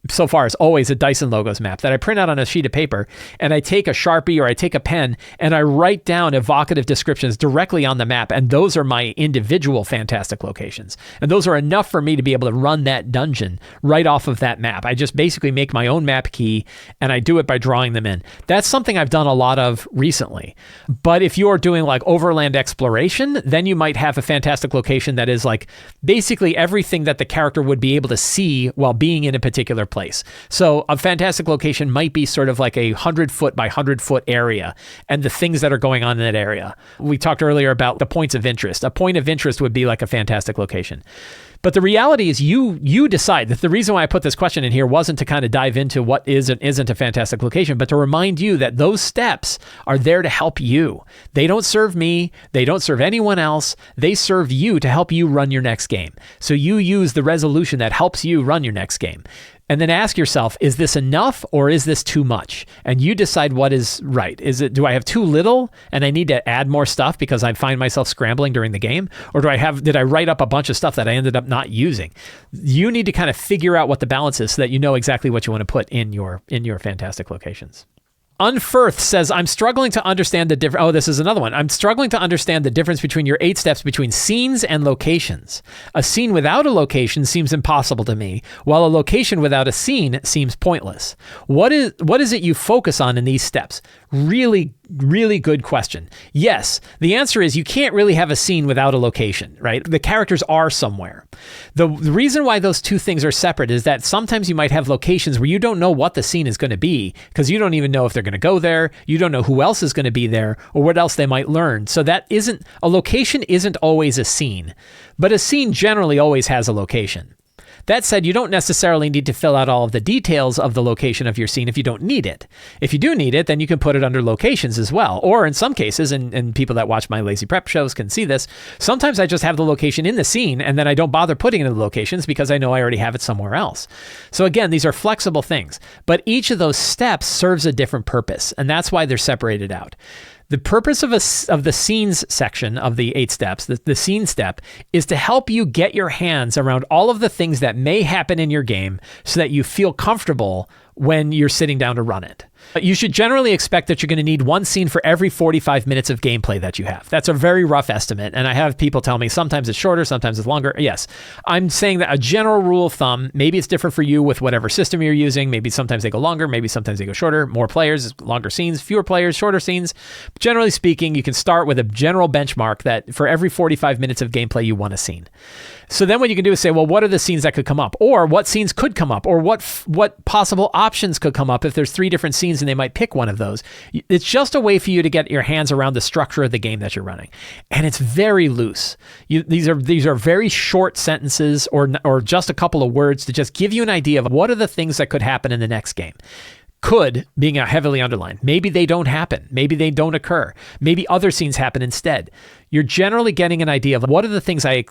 so far it's always a Dyson Logos map that I print out on a sheet of paper, and I take a Sharpie or I take a pen and I write down evocative descriptions directly on the map, and those are my individual fantastic locations. And those are enough for me to be able to run that dungeon right off of that map. I just basically make my own map key, and I do it by drawing them in. That's something I've done a lot of recently. But if you're doing like overland exploration, then you might have a fantastic location that is like basically everything that the character would be able to see while being in a particular place. So a fantastic location might be sort of like a 100-foot by 100-foot area and the things that are going on in that area. We talked earlier about the points of interest. A point of interest would be like a fantastic location. But the reality is you decide. That the reason why I put this question in here wasn't to kind of dive into what is and isn't a fantastic location, but to remind you that those steps are there to help you. They don't serve me. They don't serve anyone else. They serve you to help you run your next game. So you use the resolution that helps you run your next game. And then ask yourself, is this enough or is this too much? And you decide what is right. Do I have too little and I need to add more stuff because I find myself scrambling during the game? Or did I write up a bunch of stuff that I ended up not using? You need to kind of figure out what the balance is so that you know exactly what you want to put in your fantastic locations. Unfirth says, I'm struggling to understand the difference. Oh, this is another one. I'm struggling to understand the difference between your 8 steps between scenes and locations. A scene without a location seems impossible to me, while a location without a scene seems pointless. What is it you focus on in these steps? Really, really good question. Yes, the answer is you can't really have a scene without a location, right? The characters are somewhere. The reason why those two things are separate is that sometimes you might have locations where you don't know what the scene is going to be because you don't even know if they're going to go there. You don't know who else is going to be there or what else they might learn. So a location isn't always a scene, but a scene generally always has a location. That said, you don't necessarily need to fill out all of the details of the location of your scene if you don't need it. If you do need it, then you can put it under locations as well. Or in some cases, and people that watch my Lazy Prep shows can see this, sometimes I just have the location in the scene and then I don't bother putting it in the locations because I know I already have it somewhere else. So again, these are flexible things, but each of those steps serves a different purpose, and that's why they're separated out. The purpose of the scenes section of the 8 steps, the scene step, is to help you get your hands around all of the things that may happen in your game so that you feel comfortable when you're sitting down to run it. You should generally expect that you're going to need 1 scene for every 45 minutes of gameplay that you have. That's a very rough estimate, and I have people tell me sometimes it's shorter, sometimes it's longer. Yes, I'm saying that a general rule of thumb, maybe it's different for you with whatever system you're using. Maybe sometimes they go longer, maybe sometimes they go shorter. More players, longer scenes, fewer players, shorter scenes. Generally speaking, you can start with a general benchmark that for every 45 minutes of gameplay, you want a scene. So then what you can do is say, well, what are the scenes that could come up? Or what scenes could come up? Or what possible options could come up if there's 3 different scenes and they might pick one of those? It's just a way for you to get your hands around the structure of the game that you're running. And it's very loose. These are very short sentences or just a couple of words to just give you an idea of what are the things that could happen in the next game. Could being a heavily underlined. Maybe they don't happen. Maybe they don't occur. Maybe other scenes happen instead. You're generally getting an idea of what are the things I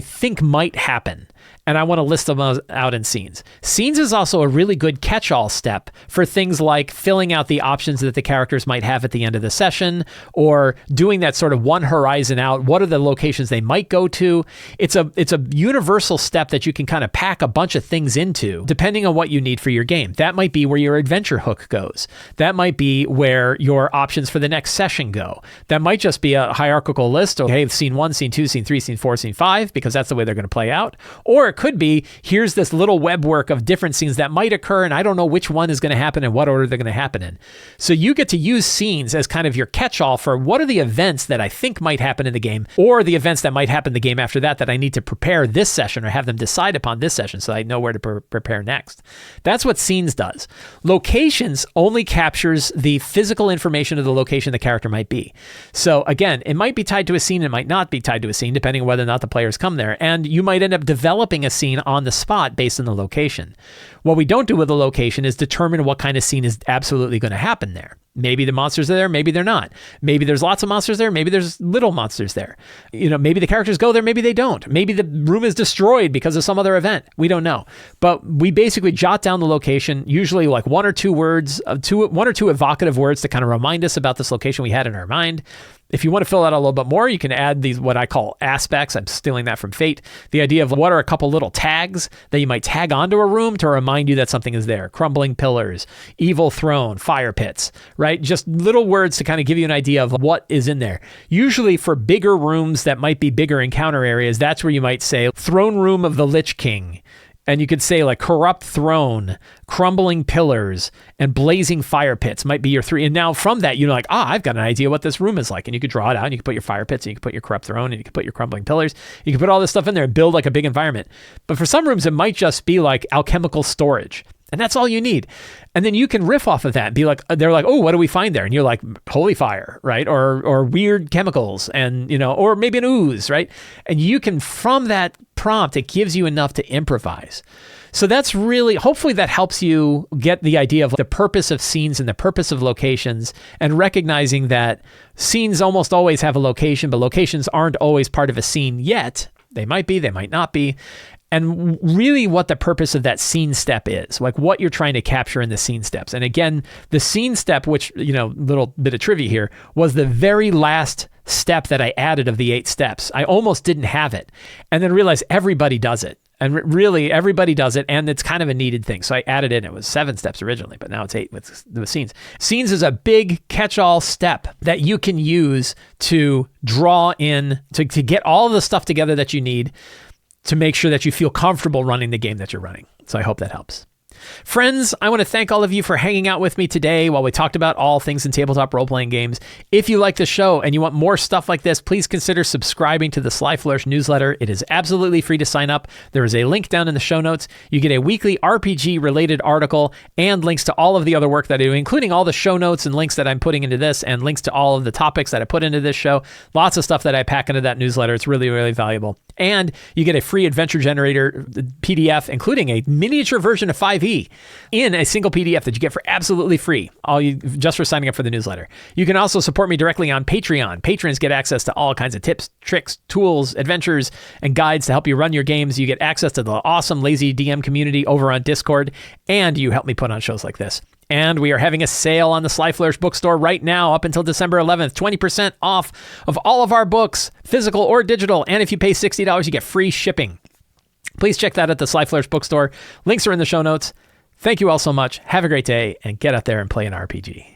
think might happen, and I want to list them out in scenes. Scenes is also a really good catch-all step for things like filling out the options that the characters might have at the end of the session, or doing that sort of one horizon out. What are the locations they might go to? It's a universal step that you can kind of pack a bunch of things into, depending on what you need for your game. That might be where your adventure hook goes. That might be where your options for the next session go. That might just be a hierarchical list. Okay, scene 1, scene 2, scene 3, scene 4, scene 5, because that's the way they're going to play out. Or it could be, here's this little web work of different scenes that might occur, and I don't know which one is going to happen and what order they're going to happen in. So you get to use scenes as kind of your catch-all for what are the events that I think might happen in the game, or the events that might happen in the game after that I need to prepare this session or have them decide upon this session so I know where to prepare next. That's what scenes does. Locations only captures the physical information of the location the character might be. So again, it might be tied to a scene, it might not be tied to a scene, depending on whether or not the players come there. And you might end up developing a scene on the spot based on the location. What we don't do with a location is determine what kind of scene is absolutely going to happen there. Maybe the monsters are there, maybe they're not. Maybe there's lots of monsters there, maybe there's little monsters there. Maybe the characters go there, maybe they don't. Maybe the room is destroyed because of some other event. We don't know. But we basically jot down the location, usually like 1 or 2 words, 1 or 2 evocative words to kind of remind us about this location we had in our mind. If you want to fill out a little bit more, you can add these, what I call aspects. I'm stealing that from Fate. The idea of what are a couple little tags that you might tag onto a room to remind you that something is there. Crumbling pillars, evil throne, fire pits, right? Just little words to kind of give you an idea of what is in there. Usually for bigger rooms that might be bigger encounter areas, that's where you might say throne room of the Lich King. And you could say like corrupt throne, crumbling pillars, and blazing fire pits might be your 3. And now from that, you're like, I've got an idea what this room is like. And you could draw it out, and you could put your fire pits, and you could put your corrupt throne, and you could put your crumbling pillars. You could put all this stuff in there and build like a big environment. But for some rooms, it might just be like alchemical storage. And that's all you need. And then you can riff off of that and be like, they're like, oh, what do we find there? And you're like, holy fire, right? Or weird chemicals and, or maybe an ooze, right? And you can, from that prompt, it gives you enough to improvise. So that's really, hopefully that helps you get the idea of the purpose of scenes and the purpose of locations, and recognizing that scenes almost always have a location, but locations aren't always part of a scene yet. They might be, they might not be. And really what the purpose of that scene step is, like what you're trying to capture in the scene steps. And again, the scene step, which, little bit of trivia here, was the very last step that I added of the 8 steps. I almost didn't have it. And then realized everybody does it. And really, everybody does it, and it's kind of a needed thing. So I added it. It was 7 steps originally, but now it's 8 with the scenes. Scenes is a big catch-all step that you can use to draw in, to get all of the stuff together that you need to make sure that you feel comfortable running the game that you're running. So I hope that helps. Friends, I want to thank all of you for hanging out with me today while we talked about all things in tabletop role-playing games. If you like the show and you want more stuff like this, please consider subscribing to the Sly Flourish newsletter. It is absolutely free to sign up. There is a link down in the show notes. You get a weekly RPG-related article and links to all of the other work that I do, including all the show notes and links that I'm putting into this, and links to all of the topics that I put into this show. Lots of stuff that I pack into that newsletter. It's really, really valuable. And you get a free adventure generator PDF, including a miniature version of 5e in a single PDF that you get for absolutely free, just for signing up for the newsletter. You can also support me directly on Patreon. Patrons get access to all kinds of tips, tricks, tools, adventures, and guides to help you run your games. You get access to the awesome Lazy DM community over on Discord, and you help me put on shows like this. And we are having a sale on the Sly Flourish bookstore right now up until December 11th, 20% off of all of our books, physical or digital. And if you pay $60, you get free shipping. Please check that at the Sly Flourish bookstore. Links are in the show notes. Thank you all so much. Have a great day, and get out there and play an RPG.